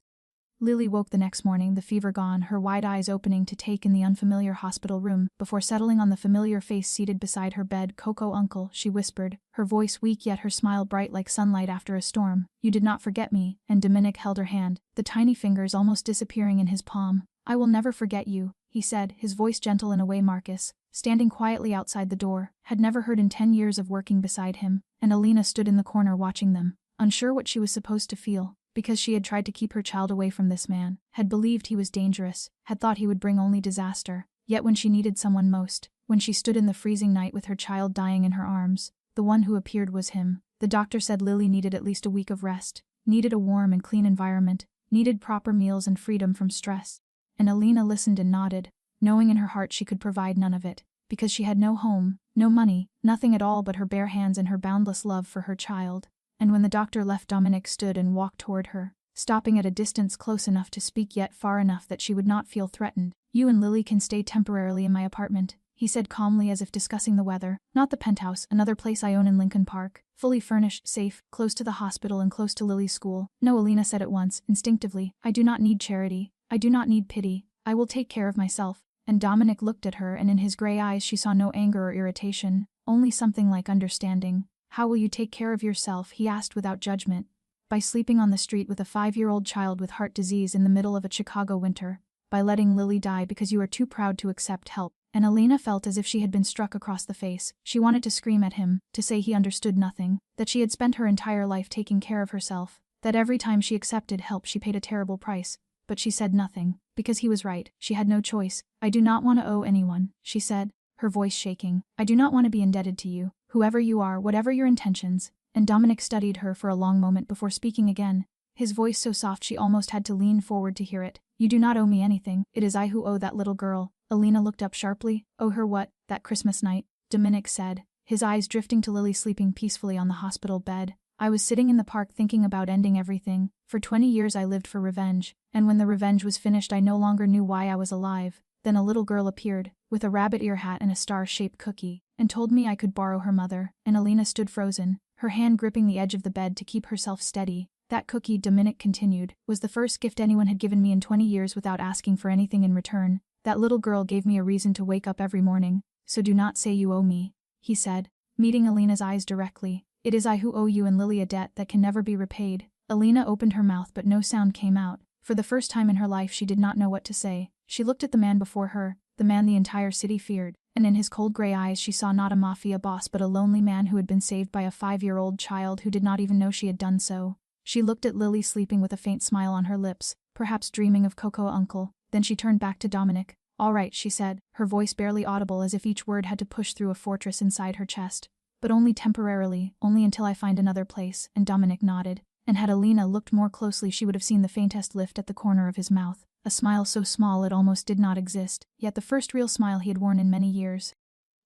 Lily woke the next morning, the fever gone, her wide eyes opening to take in the unfamiliar hospital room, before settling on the familiar face seated beside her bed. "Cocoa Uncle," she whispered, her voice weak yet her smile bright like sunlight after a storm. "You did not forget me," and Dominic held her hand, the tiny fingers almost disappearing in his palm. "I will never forget you," he said, his voice gentle in a way Marcus, standing quietly outside the door, had never heard in 10 years of working beside him, and Alina stood in the corner watching them, unsure what she was supposed to feel. Because she had tried to keep her child away from this man, had believed he was dangerous, had thought he would bring only disaster. Yet when she needed someone most, when she stood in the freezing night with her child dying in her arms, the one who appeared was him. The doctor said Lily needed at least a week of rest, needed a warm and clean environment, needed proper meals and freedom from stress. And Alina listened and nodded, knowing in her heart she could provide none of it. because she had no home, no money, nothing at all but her bare hands and her boundless love for her child. And when the doctor left, Dominic stood and walked toward her, stopping at a distance close enough to speak yet far enough that she would not feel threatened. "You and Lily can stay temporarily in my apartment," he said calmly as if discussing the weather. "Not the penthouse, another place I own in Lincoln Park. Fully furnished, safe, close to the hospital and close to Lily's school." "No," Alina said at once, instinctively. "I do not need charity. I do not need pity. I will take care of myself." And Dominic looked at her, and in his gray eyes she saw no anger or irritation, only something like understanding. "How will you take care of yourself?" he asked without judgment. "By sleeping on the street with a 5-year-old child with heart disease in the middle of a Chicago winter. By letting Lily die because you are too proud to accept help." And Alina felt as if she had been struck across the face. She wanted to scream at him, to say he understood nothing, that she had spent her entire life taking care of herself, that every time she accepted help she paid a terrible price. But she said nothing, because he was right. She had no choice. "I do not want to owe anyone," she said, her voice shaking. "I do not want to be indebted to you, whoever you are, whatever your intentions." And Dominic studied her for a long moment before speaking again, his voice so soft she almost had to lean forward to hear it. "You do not owe me anything. It is I who owe that little girl." Alina looked up sharply. "Owe her what?" "That Christmas night," Dominic said, his eyes drifting to Lily sleeping peacefully on the hospital bed. "I was sitting in the park thinking about ending everything. For 20 years I lived for revenge, and when the revenge was finished I no longer knew why I was alive. Then a little girl appeared, with a rabbit ear hat and a star-shaped cookie, and told me I could borrow her mother." And Alina stood frozen, her hand gripping the edge of the bed to keep herself steady. "That cookie," Dominic continued, "was the first gift anyone had given me in 20 years without asking for anything in return. That little girl gave me a reason to wake up every morning. So do not say you owe me," he said, meeting Alina's eyes directly. "It is I who owe you and Lily a debt that can never be repaid." Alina opened her mouth but no sound came out. For the first time in her life she did not know what to say. She looked at the man before her, the man the entire city feared, and in his cold gray eyes she saw not a mafia boss but a lonely man who had been saved by a 5-year-old child who did not even know she had done so. She looked at Lily sleeping with a faint smile on her lips, perhaps dreaming of Cocoa Uncle. Then she turned back to Dominic. "All right," she said, her voice barely audible as if each word had to push through a fortress inside her chest. "But only temporarily, only until I find another place." And Dominic nodded. And had Alina looked more closely she would have seen the faintest lift at the corner of his mouth, a smile so small it almost did not exist, yet the first real smile he had worn in many years.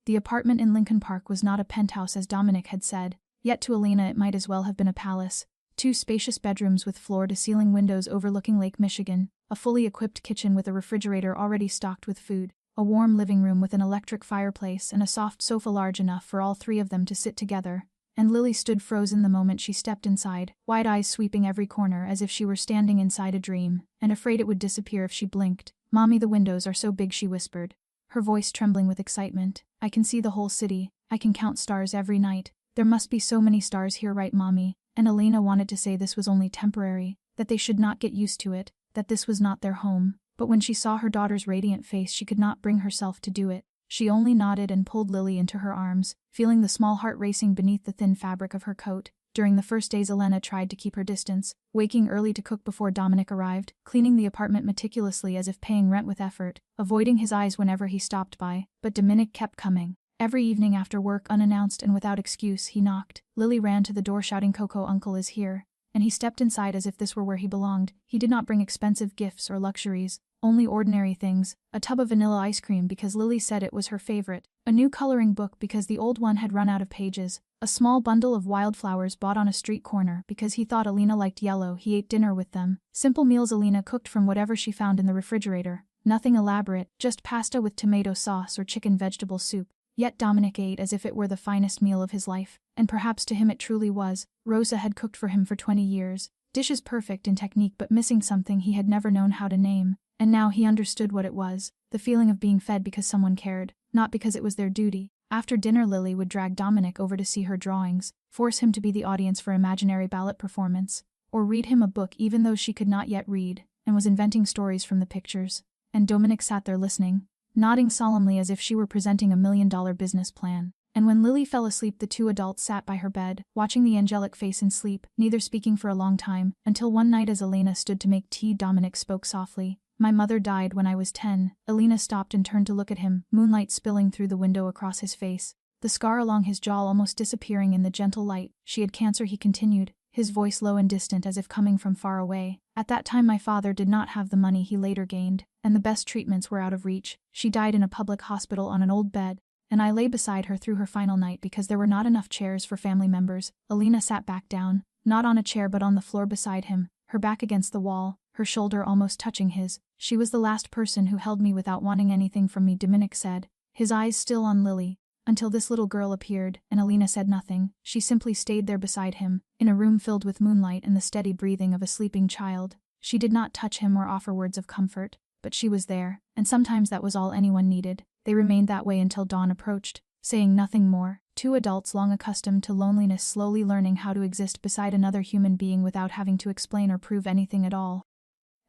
The apartment in Lincoln Park was not a penthouse as Dominic had said, yet to Alina it might as well have been a palace. 2 spacious bedrooms with floor-to-ceiling windows overlooking Lake Michigan, a fully equipped kitchen with a refrigerator already stocked with food, a warm living room with an electric fireplace and a soft sofa large enough for all 3 of them to sit together. And Lily stood frozen the moment she stepped inside, wide eyes sweeping every corner as if she were standing inside a dream, and afraid it would disappear if she blinked. "Mommy, the windows are so big," she whispered, her voice trembling with excitement. "I can see the whole city. I can count stars every night. There must be so many stars here, right, Mommy?" And Alina wanted to say this was only temporary, that they should not get used to it, that this was not their home. But when she saw her daughter's radiant face she could not bring herself to do it. She only nodded and pulled Lily into her arms, feeling the small heart racing beneath the thin fabric of her coat. During the first days Elena tried to keep her distance, waking early to cook before Dominic arrived, cleaning the apartment meticulously as if paying rent with effort, avoiding his eyes whenever he stopped by. But Dominic kept coming. Every evening after work, unannounced and without excuse, he knocked. Lily ran to the door shouting, "Cocoa Uncle is here." And he stepped inside as if this were where he belonged. He did not bring expensive gifts or luxuries, only ordinary things: a tub of vanilla ice cream because Lily said it was her favorite, a new coloring book because the old one had run out of pages, a small bundle of wildflowers bought on a street corner because he thought Alina liked yellow. He ate dinner with them. Simple meals Alina cooked from whatever she found in the refrigerator. Nothing elaborate, just pasta with tomato sauce or chicken vegetable soup. Yet Dominic ate as if it were the finest meal of his life, and perhaps to him it truly was. Rosa had cooked for him for 20 years, dishes perfect in technique but missing something he had never known how to name. And now he understood what it was, the feeling of being fed because someone cared, not because it was their duty. After dinner Lily would drag Dominic over to see her drawings, force him to be the audience for imaginary ballet performance, or read him a book even though she could not yet read, and was inventing stories from the pictures. And Dominic sat there listening, nodding solemnly as if she were presenting a $1,000,000 business plan. And when Lily fell asleep the 2 adults sat by her bed, watching the angelic face in sleep, neither speaking for a long time, until one night as Elena stood to make tea Dominic spoke softly. "My mother died when I was 10. Elena stopped and turned to look at him, moonlight spilling through the window across his face, the scar along his jaw almost disappearing in the gentle light. "She had cancer," he continued, his voice low and distant as if coming from far away. "At that time my father did not have the money he later gained, and the best treatments were out of reach. She died in a public hospital on an old bed. and I lay beside her through her final night because there were not enough chairs for family members. Alina sat back down, not on a chair but on the floor beside him, her back against the wall, her shoulder almost touching his. She was the last person who held me without wanting anything from me, Dominic said, his eyes still on Lily. Until this little girl appeared, and Alina said nothing. She simply stayed there beside him, in a room filled with moonlight and the steady breathing of a sleeping child. She did not touch him or offer words of comfort, but she was there, and sometimes that was all anyone needed. They remained that way until dawn approached, saying nothing more. Two adults long accustomed to loneliness slowly learning how to exist beside another human being without having to explain or prove anything at all.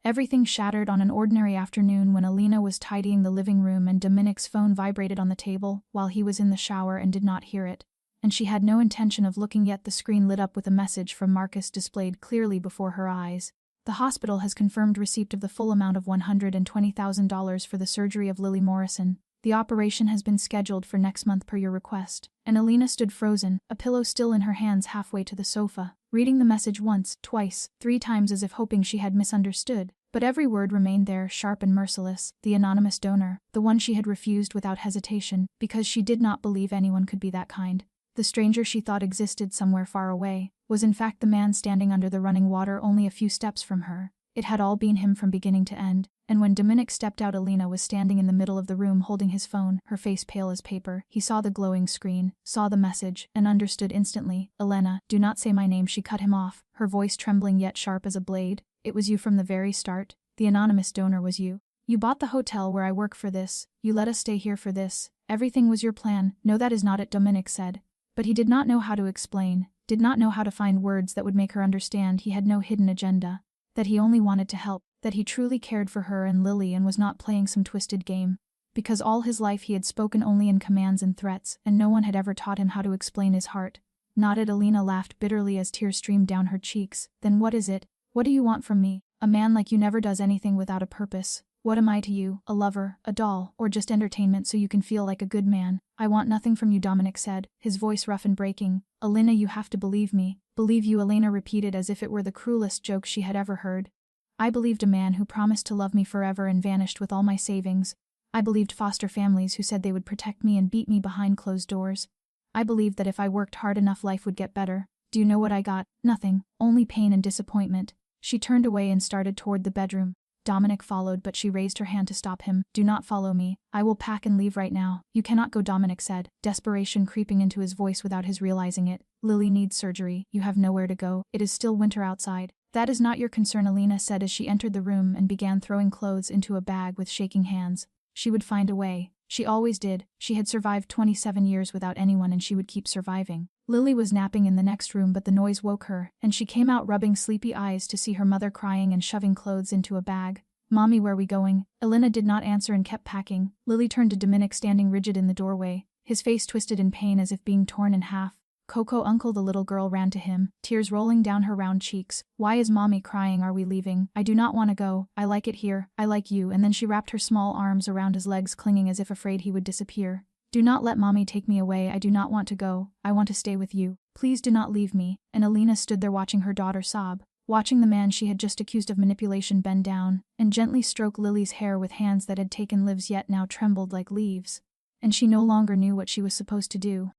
Everything shattered on an ordinary afternoon when Alina was tidying the living room and Dominic's phone vibrated on the table while he was in the shower and did not hear it. And she had no intention of looking, yet the screen lit up with a message from Marcus displayed clearly before her eyes. The hospital has confirmed receipt of the full amount of $120,000 for the surgery of Lily Morrison. The operation has been scheduled for next month per your request. And Alina stood frozen, a pillow still in her hands halfway to the sofa, reading the message once, twice, 3 times as if hoping she had misunderstood. But every word remained there, sharp and merciless. The anonymous donor, the one she had refused without hesitation, because she did not believe anyone could be that kind. The stranger she thought existed somewhere far away, was in fact the man standing under the running water only a few steps from her. It had all been him from beginning to end, and when Dominic stepped out, Alina was standing in the middle of the room holding his phone, her face pale as paper. He saw the glowing screen, saw the message, and understood instantly. "Elena, do not say my name," she cut him off, her voice trembling yet sharp as a blade. "It was you from the very start. The anonymous donor was you. You bought the hotel where I work for this. You let us stay here for this. Everything was your plan." "No, that is not it," Dominic said. But he did not know how to explain, did not know how to find words that would make her understand he had no hidden agenda, that he only wanted to help, that he truly cared for her and Lily and was not playing some twisted game. Because all his life he had spoken only in commands and threats, and no one had ever taught him how to explain his heart. Nodded. Alina laughed bitterly as tears streamed down her cheeks. "Then what is it? What do you want from me? A man like you never does anything without a purpose. What am I to you? A lover, a doll, or just entertainment so you can feel like a good man?" "I want nothing from you," Dominic said, his voice rough and breaking. "Alina, you have to believe me." "Believe you?" Elena repeated as if it were the cruelest joke she had ever heard. "I believed a man who promised to love me forever and vanished with all my savings. I believed foster families who said they would protect me and beat me behind closed doors. I believed that if I worked hard enough life would get better. Do you know what I got? Nothing, only pain and disappointment." She turned away and started toward the bedroom. Dominic followed, but she raised her hand to stop him. "Do not follow me. I will pack and leave right now." "You cannot go," Dominic said, desperation creeping into his voice without his realizing it. "Lily needs surgery. You have nowhere to go. It is still winter outside." "That is not your concern," Alina said as she entered the room and began throwing clothes into a bag with shaking hands. She would find a way. She always did. She had survived 27 years without anyone and she would keep surviving. Lily was napping in the next room, but the noise woke her, and she came out rubbing sleepy eyes to see her mother crying and shoving clothes into a bag. "Mommy, where are we going?" Elena did not answer and kept packing. Lily turned to Dominic standing rigid in the doorway, his face twisted in pain as if being torn in half. "Coco, uncle," the little girl ran to him, tears rolling down her round cheeks. "Why is mommy crying? Are we leaving?" "I do not want to go. I like it here. I like you." And then she wrapped her small arms around his legs, clinging as if afraid he would disappear. "Do not let mommy take me away. I do not want to go. I want to stay with you. Please do not leave me." And Alina stood there watching her daughter sob, watching the man she had just accused of manipulation bend down and gently stroke Lily's hair with hands that had taken lives yet now trembled like leaves. And she no longer knew what she was supposed to do.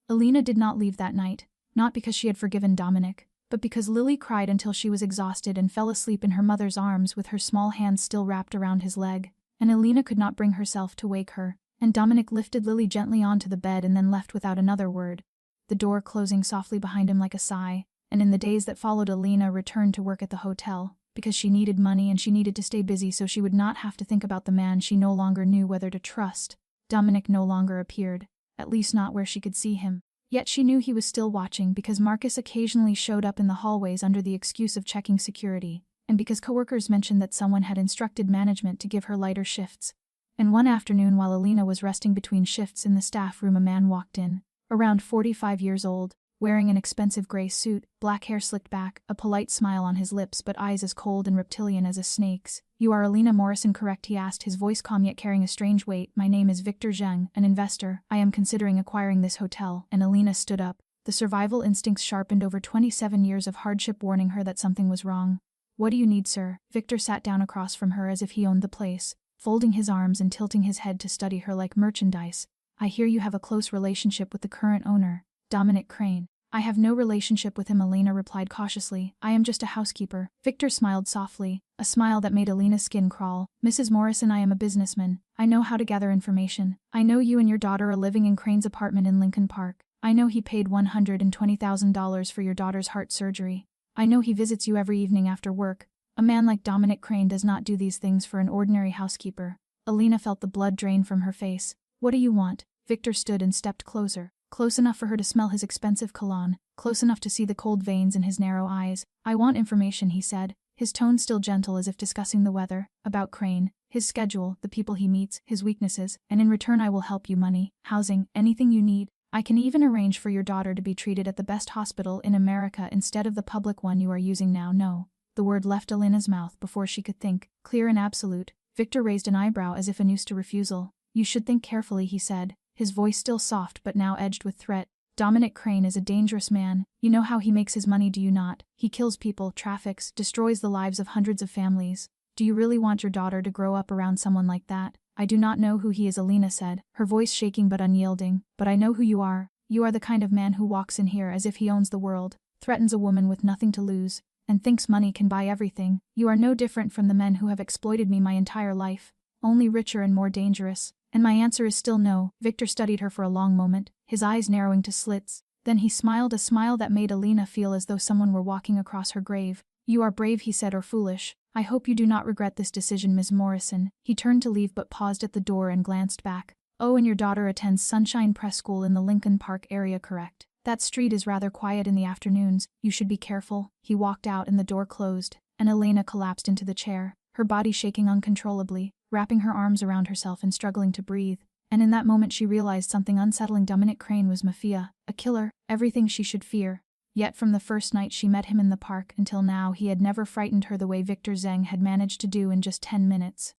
Alina did not leave that night, not because she had forgiven Dominic, but because Lily cried until she was exhausted and fell asleep in her mother's arms with her small hands still wrapped around his leg. And Alina could not bring herself to wake her, and Dominic lifted Lily gently onto the bed and then left without another word, the door closing softly behind him like a sigh. And in the days that followed, Alina returned to work at the hotel, because she needed money and she needed to stay busy so she would not have to think about the man she no longer knew whether to trust. Dominic no longer appeared, at least not where she could see him. Yet she knew he was still watching because Marcus occasionally showed up in the hallways under the excuse of checking security, and because coworkers mentioned that someone had instructed management to give her lighter shifts. And one afternoon while Alina was resting between shifts in the staff room, a man walked in, around 45 years old, wearing an expensive gray suit, black hair slicked back, a polite smile on his lips but eyes as cold and reptilian as a snake's. "You are Alina Morrison, correct?" he asked, his voice calm yet carrying a strange weight. "My name is Victor Zheng, an investor. I am considering acquiring this hotel." And Alina stood up, the survival instincts sharpened over 27 years of hardship warning her that something was wrong. "What do you need, sir?" Victor sat down across from her as if he owned the place, folding his arms and tilting his head to study her like merchandise. I hear you have a close relationship with the current owner, Dominic Crane. I have no relationship with him, Alina replied cautiously. I am just a housekeeper. Victor smiled softly, a smile that made Alina's skin crawl. Mrs. Morrison, I am a businessman. I know how to gather information. I know you and your daughter are living in Crane's apartment in Lincoln Park. I know he paid $120,000 for your daughter's heart surgery. I know he visits you every evening after work. A man like Dominic Crane does not do these things for an ordinary housekeeper. Alina felt the blood drain from her face. What do you want? Victor stood and stepped closer. Close enough for her to smell his expensive cologne, close enough to see the cold veins in his narrow eyes. I want information, he said, his tone still gentle as if discussing the weather, about Crane, his schedule, the people he meets, his weaknesses, and in return I will help you money, housing, anything you need. I can even arrange for your daughter to be treated at the best hospital in America instead of the public one you are using now. No. The word left Alina's mouth before she could think, clear and absolute. Victor raised an eyebrow as if unused to refusal. You should think carefully, he said, his voice still soft but now edged with threat. Dominic Crane is a dangerous man. You know how he makes his money, do you not? He kills people, traffics, destroys the lives of hundreds of families. Do you really want your daughter to grow up around someone like that? I do not know who he is, Alina said, her voice shaking but unyielding. But I know who you are. You are the kind of man who walks in here as if he owns the world, threatens a woman with nothing to lose, and thinks money can buy everything. You are no different from the men who have exploited me my entire life, only richer and more dangerous. And my answer is still no. Victor studied her for a long moment, his eyes narrowing to slits. Then he smiled, a smile that made Alina feel as though someone were walking across her grave. You are brave, he said, or foolish. I hope you do not regret this decision, Ms. Morrison. He turned to leave but paused at the door and glanced back. Oh, and your daughter attends Sunshine Press School in the Lincoln Park area, correct? That street is rather quiet in the afternoons. You should be careful. He walked out and the door closed, and Alina collapsed into the chair, her body shaking uncontrollably, wrapping her arms around herself and struggling to breathe. And in that moment she realized something unsettling. Dominic Crane was Mafia, a killer, everything she should fear. Yet from the first night she met him in the park until now he had never frightened her the way Victor Zeng had managed to do in just 10 minutes.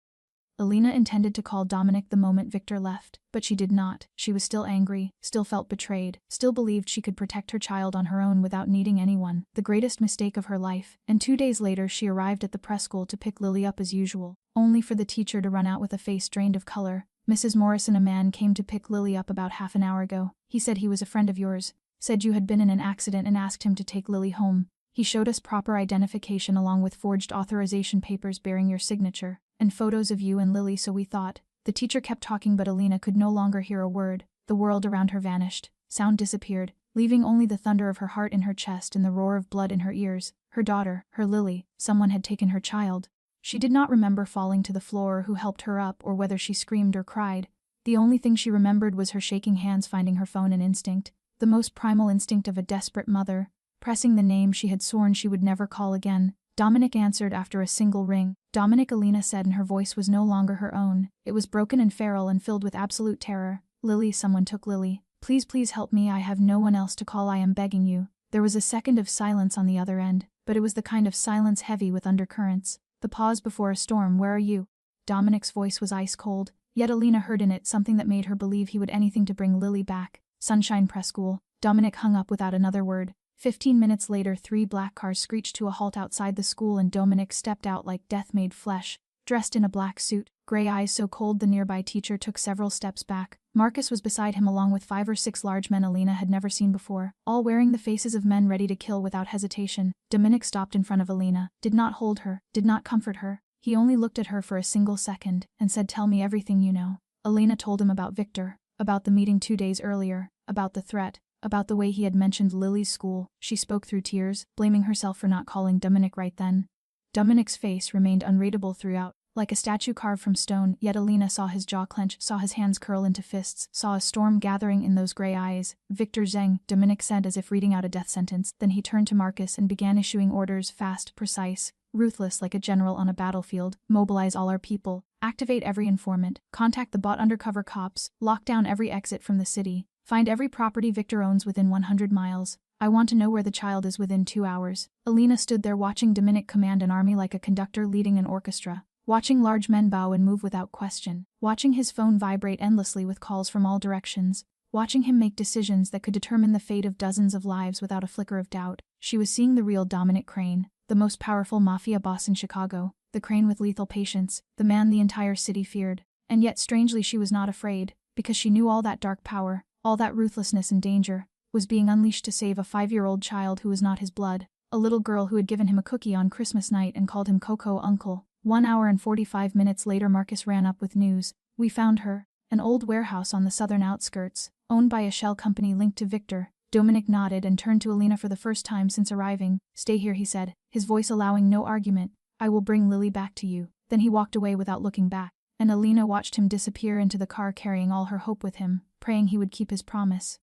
Alina intended to call Dominic the moment Victor left, but she did not. She was still angry, still felt betrayed, still believed she could protect her child on her own without needing anyone, the greatest mistake of her life. And 2 days later she arrived at the press school to pick Lily up as usual, only for the teacher to run out with a face drained of color. Mrs. Morrison, a man came to pick Lily up about half an hour ago. He said he was a friend of yours, said you had been in an accident and asked him to take Lily home. He showed us proper identification along with forged authorization papers bearing your signature, and photos of you and Lily, so we thought. The teacher kept talking but Alina could no longer hear a word. The world around her vanished. Sound disappeared, leaving only the thunder of her heart in her chest and the roar of blood in her ears. Her daughter, her Lily, someone had taken her child. She did not remember falling to the floor or who helped her up or whether she screamed or cried. The only thing she remembered was her shaking hands finding her phone, an instinct, the most primal instinct of a desperate mother, pressing the name she had sworn she would never call again. Dominic answered after a single ring. Dominic, Alina said, and her voice was no longer her own. It was broken and feral and filled with absolute terror. Lily, someone took Lily. Please, please help me. I have no one else to call. I am begging you. There was a second of silence on the other end, but it was the kind of silence heavy with undercurrents. The pause before a storm. Where are you? Dominic's voice was ice cold, yet Alina heard in it something that made her believe he would anything to bring Lily back. Sunshine Press School. Dominic hung up without another word. 15 minutes later 3 black cars screeched to a halt outside the school and Dominic stepped out like death made flesh, dressed in a black suit, gray eyes so cold the nearby teacher took several steps back. Marcus was beside him along with 5 or 6 large men Alina had never seen before, all wearing the faces of men ready to kill without hesitation. Dominic stopped in front of Alina, did not hold her, did not comfort her. He only looked at her for a single second and said, "Tell me everything you know." Alina told him about Victor, about the meeting 2 days earlier, about the threat, about the way he had mentioned Lily's school. She spoke through tears, blaming herself for not calling Dominic right then. Dominic's face remained unreadable throughout, like a statue carved from stone, yet Alina saw his jaw clench, saw his hands curl into fists, saw a storm gathering in those gray eyes. "Victor Zeng," Dominic said as if reading out a death sentence. Then he turned to Marcus and began issuing orders, fast, precise, ruthless like a general on a battlefield. "Mobilize all our people. Activate every informant. Contact the bought undercover cops. Lock down every exit from the city. Find every property Victor owns within 100 miles. I want to know where the child is within 2 hours." Alina stood there watching Dominic command an army like a conductor leading an orchestra, watching large men bow and move without question, watching his phone vibrate endlessly with calls from all directions, watching him make decisions that could determine the fate of dozens of lives without a flicker of doubt. She was seeing the real Dominic Crane, the most powerful mafia boss in Chicago, the Crane with lethal patience, the man the entire city feared. And yet strangely she was not afraid. because she knew all that dark power, all that ruthlessness and danger, was being unleashed to save a 5-year-old child who was not his blood, a little girl who had given him a cookie on Christmas night and called him Coco Uncle. 1 hour and 45 minutes later Marcus ran up with news. We found her. An old warehouse on the southern outskirts, owned by a shell company linked to Victor. Dominic nodded and turned to Alina for the first time since arriving. Stay here, he said, his voice allowing no argument. I will bring Lily back to you. Then he walked away without looking back, and Alina watched him disappear into the car carrying all her hope with him, praying he would keep his promise.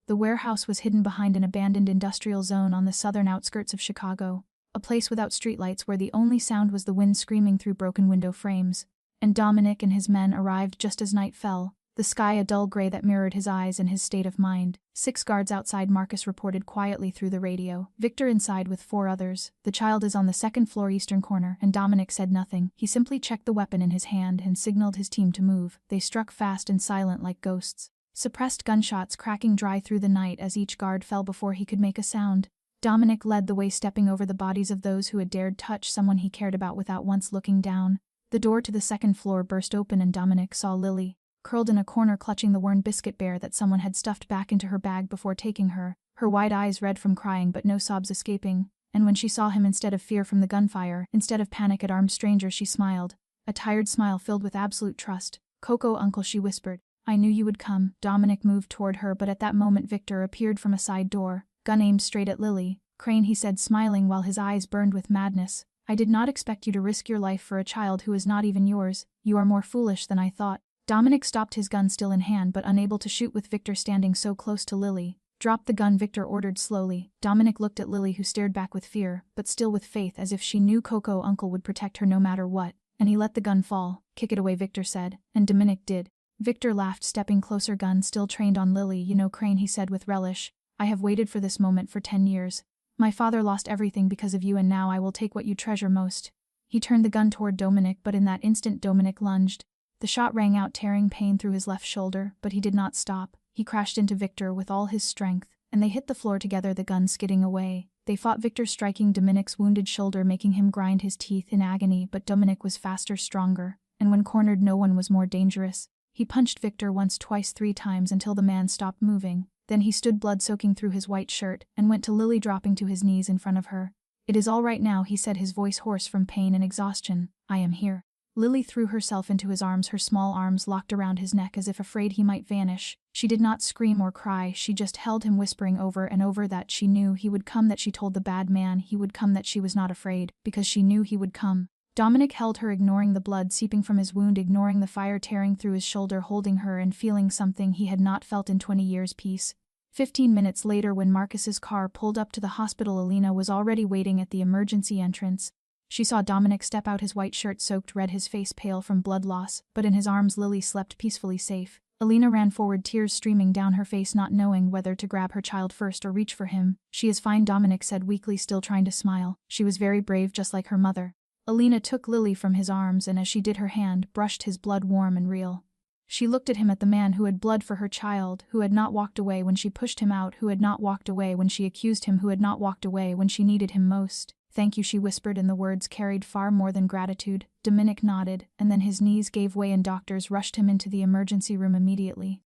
The warehouse was hidden behind an abandoned industrial zone on the southern outskirts of Chicago, a place without streetlights where the only sound was the wind screaming through broken window frames. And Dominic and his men arrived just as night fell, the sky a dull gray that mirrored his eyes and his state of mind. 6 guards outside, Marcus reported quietly through the radio. Victor inside with 4 others. The child is on the 2nd floor eastern corner, and Dominic said nothing. He simply checked the weapon in his hand and signaled his team to move. They struck fast and silent like ghosts. Suppressed gunshots cracking dry through the night as each guard fell before he could make a sound. Dominic led the way, stepping over the bodies of those who had dared touch someone he cared about without once looking down. The door to the 2nd floor burst open and Dominic saw Lily, curled in a corner clutching the worn biscuit bear that someone had stuffed back into her bag before taking her, her wide eyes red from crying but no sobs escaping. And when she saw him, instead of fear from the gunfire, instead of panic at armed strangers, she smiled, a tired smile filled with absolute trust. Coco Uncle, she whispered. I knew you would come. Dominic moved toward her, but at that moment Victor appeared from a side door, gun aimed straight at Lily. Crane, he said, smiling while his eyes burned with madness. I did not expect you to risk your life for a child who is not even yours. You are more foolish than I thought. Dominic stopped, his gun still in hand but unable to shoot with Victor standing so close to Lily. Drop the gun, Victor ordered slowly. Dominic looked at Lily, who stared back with fear, but still with faith, as if she knew Coco Uncle would protect her no matter what, and he let the gun fall. Kick it away, Victor said, and Dominic did. Victor laughed, stepping closer, gun still trained on Lily. You know, Crane, he said with relish, I have waited for this moment for 10 years. My father lost everything because of you, and now I will take what you treasure most. He turned the gun toward Dominic, but in that instant Dominic lunged. The shot rang out, tearing pain through his left shoulder, but he did not stop. He crashed into Victor with all his strength, and they hit the floor together, the gun skidding away. They fought, Victor striking Dominic's wounded shoulder, making him grind his teeth in agony, but Dominic was faster, stronger, and when cornered no one was more dangerous. He punched Victor once, twice, 3 times until the man stopped moving. Then he stood, blood soaking through his white shirt, and went to Lily, dropping to his knees in front of her. It is all right now, he said, his voice hoarse from pain and exhaustion. I am here. Lily threw herself into his arms, her small arms locked around his neck as if afraid he might vanish. She did not scream or cry, she just held him, whispering over and over that she knew he would come, that she told the bad man he would come, that she was not afraid, because she knew he would come. Dominic held her, ignoring the blood seeping from his wound, ignoring the fire tearing through his shoulder, holding her and feeling something he had not felt in 20 years, peace. 15 minutes later, when Marcus's car pulled up to the hospital, Alina was already waiting at the emergency entrance. She saw Dominic step out, his white shirt soaked red, his face pale from blood loss, but in his arms Lily slept peacefully safe. Alina ran forward, tears streaming down her face, not knowing whether to grab her child first or reach for him. She is fine, Dominic said weakly, still trying to smile. She was very brave, just like her mother. Alina took Lily from his arms and as she did her hand brushed his blood warm and real. She looked at him, at the man who had bled for her child, who had not walked away when she pushed him out, who had not walked away when she accused him, who had not walked away when she needed him most. Thank you, she whispered, and the words carried far more than gratitude. Dominic nodded, and then his knees gave way and doctors rushed him into the emergency room immediately.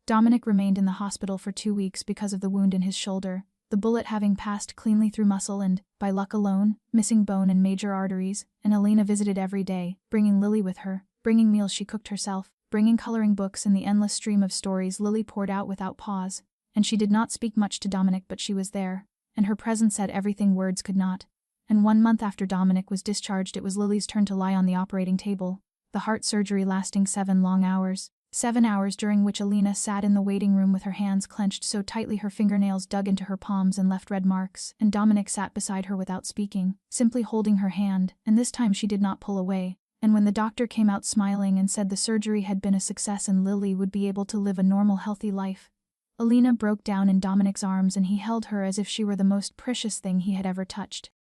Dominic remained in the hospital for 2 weeks because of the wound in his shoulder, the bullet having passed cleanly through muscle and, by luck alone, missing bone and major arteries, and Alina visited every day, bringing Lily with her, bringing meals she cooked herself, bringing coloring books and the endless stream of stories Lily poured out without pause. And she did not speak much to Dominic, but she was there, and her presence said everything words could not. And 1 month after Dominic was discharged, it was Lily's turn to lie on the operating table, the heart surgery lasting 7 long hours. 7 hours during which Alina sat in the waiting room with her hands clenched so tightly her fingernails dug into her palms and left red marks, and Dominic sat beside her without speaking, simply holding her hand, and this time she did not pull away. And when the doctor came out smiling and said the surgery had been a success and Lily would be able to live a normal, healthy life, Alina broke down in Dominic's arms and he held her as if she were the most precious thing he had ever touched.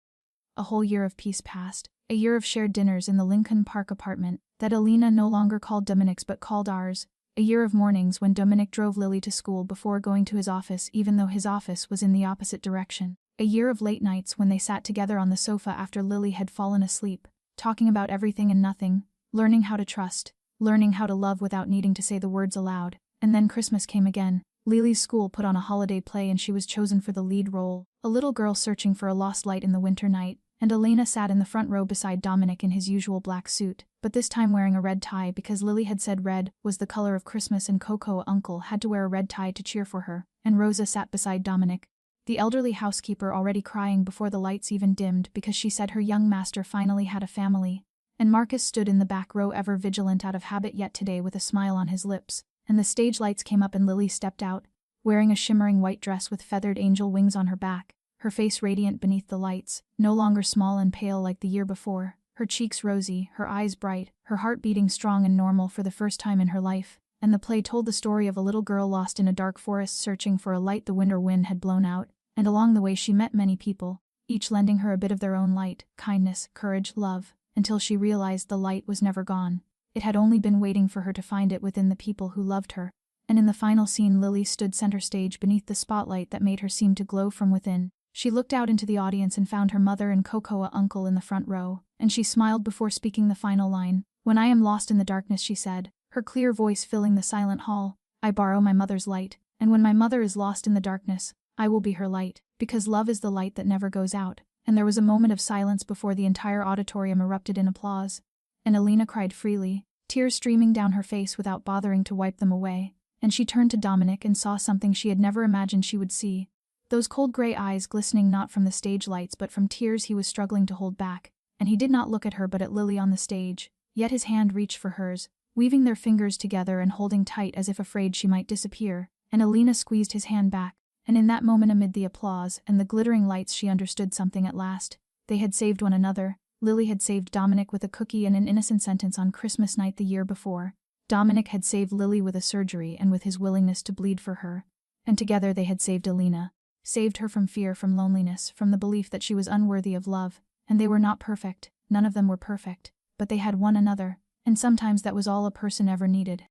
A whole year of peace passed, a year of shared dinners in the Lincoln Park apartment, that Alina no longer called Dominic's but called ours, a year of mornings when Dominic drove Lily to school before going to his office even though his office was in the opposite direction, a year of late nights when they sat together on the sofa after Lily had fallen asleep, talking about everything and nothing, learning how to trust, learning how to love without needing to say the words aloud. And then Christmas came again. Lily's school put on a holiday play and she was chosen for the lead role, a little girl searching for a lost light in the winter night, and Elena sat in the front row beside Dominic in his usual black suit, but this time wearing a red tie because Lily had said red was the color of Christmas and Cocoa Uncle had to wear a red tie to cheer for her, and Rosa sat beside Dominic, the elderly housekeeper already crying before the lights even dimmed because she said her young master finally had a family, and Marcus stood in the back row ever vigilant out of habit yet today with a smile on his lips, and the stage lights came up and Lily stepped out, wearing a shimmering white dress with feathered angel wings on her back, her face radiant beneath the lights, no longer small and pale like the year before, her cheeks rosy, her eyes bright, her heart beating strong and normal for the first time in her life, and the play told the story of a little girl lost in a dark forest searching for a light the winter wind had blown out, and along the way she met many people, each lending her a bit of their own light, kindness, courage, love, until she realized the light was never gone. It had only been waiting for her to find it within the people who loved her. And in the final scene Lily stood center stage beneath the spotlight that made her seem to glow from within. She looked out into the audience and found her mother and Cocoa Uncle in the front row, and she smiled before speaking the final line. "When I am lost in the darkness," she said, her clear voice filling the silent hall, "I borrow my mother's light, and when my mother is lost in the darkness, I will be her light, because love is the light that never goes out." And there was a moment of silence before the entire auditorium erupted in applause, and Elena cried freely, tears streaming down her face without bothering to wipe them away. And she turned to Dominic and saw something she had never imagined she would see. Those cold gray eyes glistening not from the stage lights but from tears he was struggling to hold back, and he did not look at her but at Lily on the stage, yet his hand reached for hers, weaving their fingers together and holding tight as if afraid she might disappear, and Elena squeezed his hand back, and in that moment amid the applause and the glittering lights she understood something at last. They had saved one another. Lily had saved Dominic with a cookie and an innocent sentence on Christmas night the year before. Dominic had saved Lily with a surgery and with his willingness to bleed for her. And together they had saved Elena. Saved her from fear, from loneliness, from the belief that she was unworthy of love. And they were not perfect, none of them were perfect, but they had one another, and sometimes that was all a person ever needed.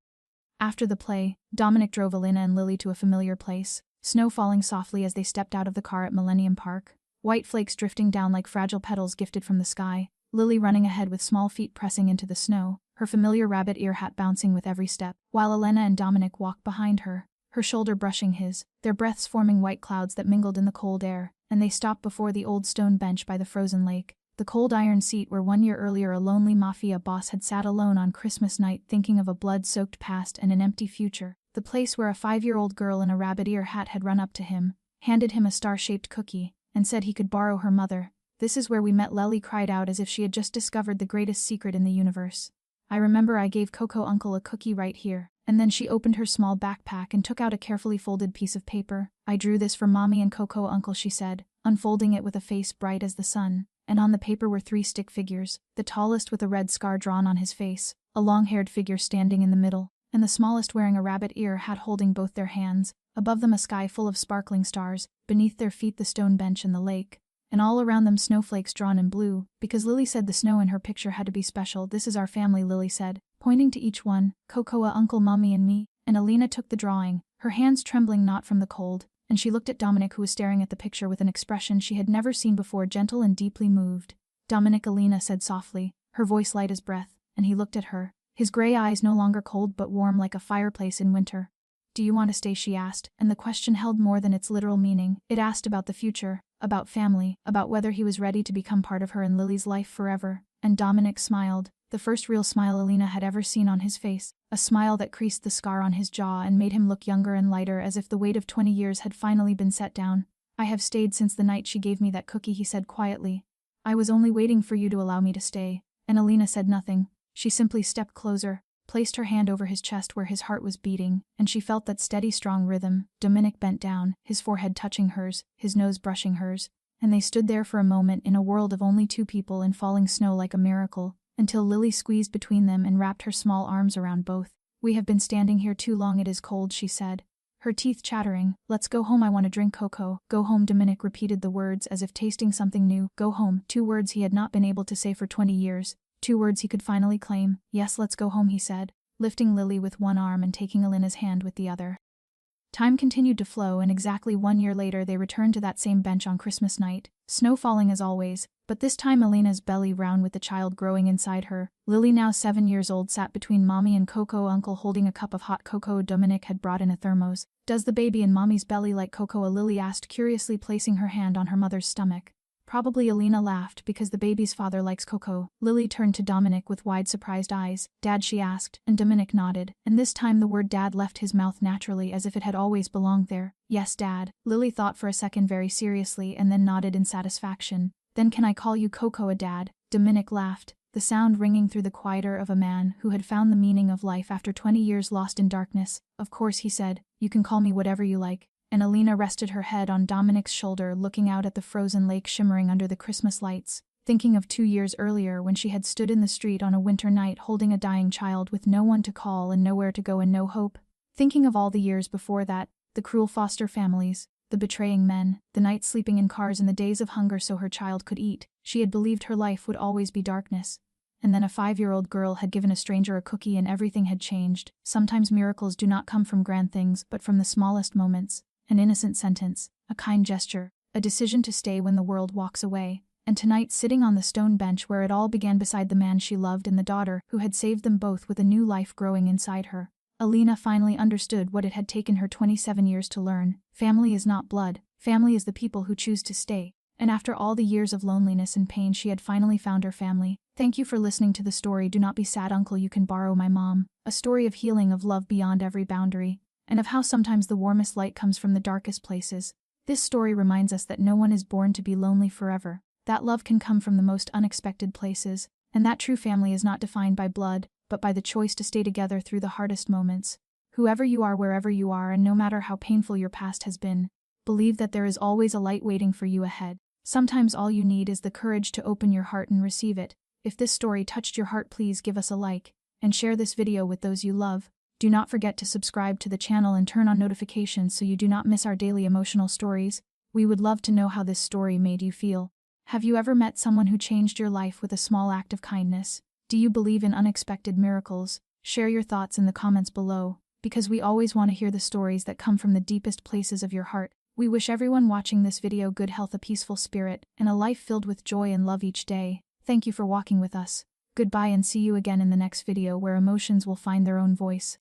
After the play, Dominic drove Elena and Lily to a familiar place, snow falling softly as they stepped out of the car at Millennium Park, white flakes drifting down like fragile petals gifted from the sky, Lily running ahead with small feet pressing into the snow, her familiar rabbit ear hat bouncing with every step, while Elena and Dominic walked behind her, her shoulder brushing his, their breaths forming white clouds that mingled in the cold air, and they stopped before the old stone bench by the frozen lake, the cold iron seat where 1 year earlier a lonely Mafia boss had sat alone on Christmas night thinking of a blood-soaked past and an empty future, the place where a 5-year-old girl in a rabbit ear hat had run up to him, handed him a star-shaped cookie, and said he could borrow her mother. "This is where we met," Lily cried out as if she had just discovered the greatest secret in the universe. "I remember I gave Cocoa Uncle a cookie right here." And then she opened her small backpack and took out a carefully folded piece of paper. "I drew this for Mommy and Cocoa Uncle," she said, unfolding it with a face bright as the sun. And on the paper were 3 stick figures, the tallest with a red scar drawn on his face, a long-haired figure standing in the middle, and the smallest wearing a rabbit ear hat holding both their hands, above them a sky full of sparkling stars, beneath their feet the stone bench and the lake, and all around them snowflakes drawn in blue, because Lily said the snow in her picture had to be special. "This is our family," Lily said, pointing to each one, "Cocoa, Uncle, Mommy and me," and Elena took the drawing, her hands trembling not from the cold, and she looked at Dominic who was staring at the picture with an expression she had never seen before, gentle and deeply moved. "Dominic," Elena said softly, her voice light as breath, and he looked at her, his gray eyes no longer cold but warm like a fireplace in winter. "Do you want to stay?" she asked, and the question held more than its literal meaning. It asked about the future, about family, about whether he was ready to become part of her and Lily's life forever, and Dominic smiled, the first real smile Elena had ever seen on his face, a smile that creased the scar on his jaw and made him look younger and lighter as if the weight of 20 years had finally been set down. "I have stayed since the night she gave me that cookie," he said quietly. "I was only waiting for you to allow me to stay." And Elena said nothing. She simply stepped closer, placed her hand over his chest where his heart was beating, and she felt that steady, strong rhythm. Dominic bent down, his forehead touching hers, his nose brushing hers, and they stood there for a moment in a world of only 2 people in falling snow like a miracle, until Lily squeezed between them and wrapped her small arms around both. "We have been standing here too long, it is cold," she said, her teeth chattering. "Let's go home, I want to drink cocoa." "Go home," Dominic repeated the words as if tasting something new. Go home, 2 words he had not been able to say for 20 years. 2 words he could finally claim. "Yes, let's go home," he said, lifting Lily with one arm and taking Elena's hand with the other. Time continued to flow, and exactly 1 year later they returned to that same bench on Christmas night, snow falling as always, But this time Alina's belly round with the child growing inside her. Lily, now 7 years old, sat between Mommy and Coco. Uncle holding a cup of hot cocoa Dominic had brought in a thermos. Does the baby in Mommy's belly like cocoa? Lily asked curiously, placing her hand on her mother's stomach. Probably, Alina laughed, because the baby's father likes cocoa. Lily turned to Dominic with wide surprised eyes. Dad, she asked, and Dominic nodded, and this time the word dad left his mouth naturally as if it had always belonged there. Yes, Dad. Lily thought for a second very seriously and then nodded in satisfaction. Then can I call you Coco a dad? Dominic laughed, the sound ringing through the quieter of a man who had found the meaning of life after 20 years lost in darkness. Of course, he said, you can call me whatever you like. And Alina rested her head on Dominic's shoulder, looking out at the frozen lake shimmering under the Christmas lights, thinking of 2 years earlier when she had stood in the street on a winter night holding a dying child with no one to call and nowhere to go and no hope. Thinking of all the years before that, the cruel foster families, the betraying men, the nights sleeping in cars and the days of hunger so her child could eat. She had believed her life would always be darkness. And then a 5-year-old girl had given a stranger a cookie and everything had changed. Sometimes miracles do not come from grand things but from the smallest moments. An innocent sentence, a kind gesture, a decision to stay when the world walks away. And tonight, sitting on the stone bench where it all began beside the man she loved and the daughter who had saved them both with a new life growing inside her, Alina finally understood what it had taken her 27 years to learn. Family is not blood. Family is the people who choose to stay. And after all the years of loneliness and pain, she had finally found her family. Thank you for listening to the story Do Not Be Sad, Uncle, You Can Borrow My Mom. A story of healing, of love beyond every boundary, and of how sometimes the warmest light comes from the darkest places. This story reminds us that no one is born to be lonely forever. That love can come from the most unexpected places, and that true family is not defined by blood, but by the choice to stay together through the hardest moments. Whoever you are, wherever you are, and no matter how painful your past has been, believe that there is always a light waiting for you ahead. Sometimes all you need is the courage to open your heart and receive it. If this story touched your heart, please give us a like, and share this video with those you love. Do not forget to subscribe to the channel and turn on notifications so you do not miss our daily emotional stories. We would love to know how this story made you feel. Have you ever met someone who changed your life with a small act of kindness? Do you believe in unexpected miracles? Share your thoughts in the comments below, because we always want to hear the stories that come from the deepest places of your heart. We wish everyone watching this video good health, a peaceful spirit, and a life filled with joy and love each day. Thank you for walking with us. Goodbye and see you again in the next video where emotions will find their own voice.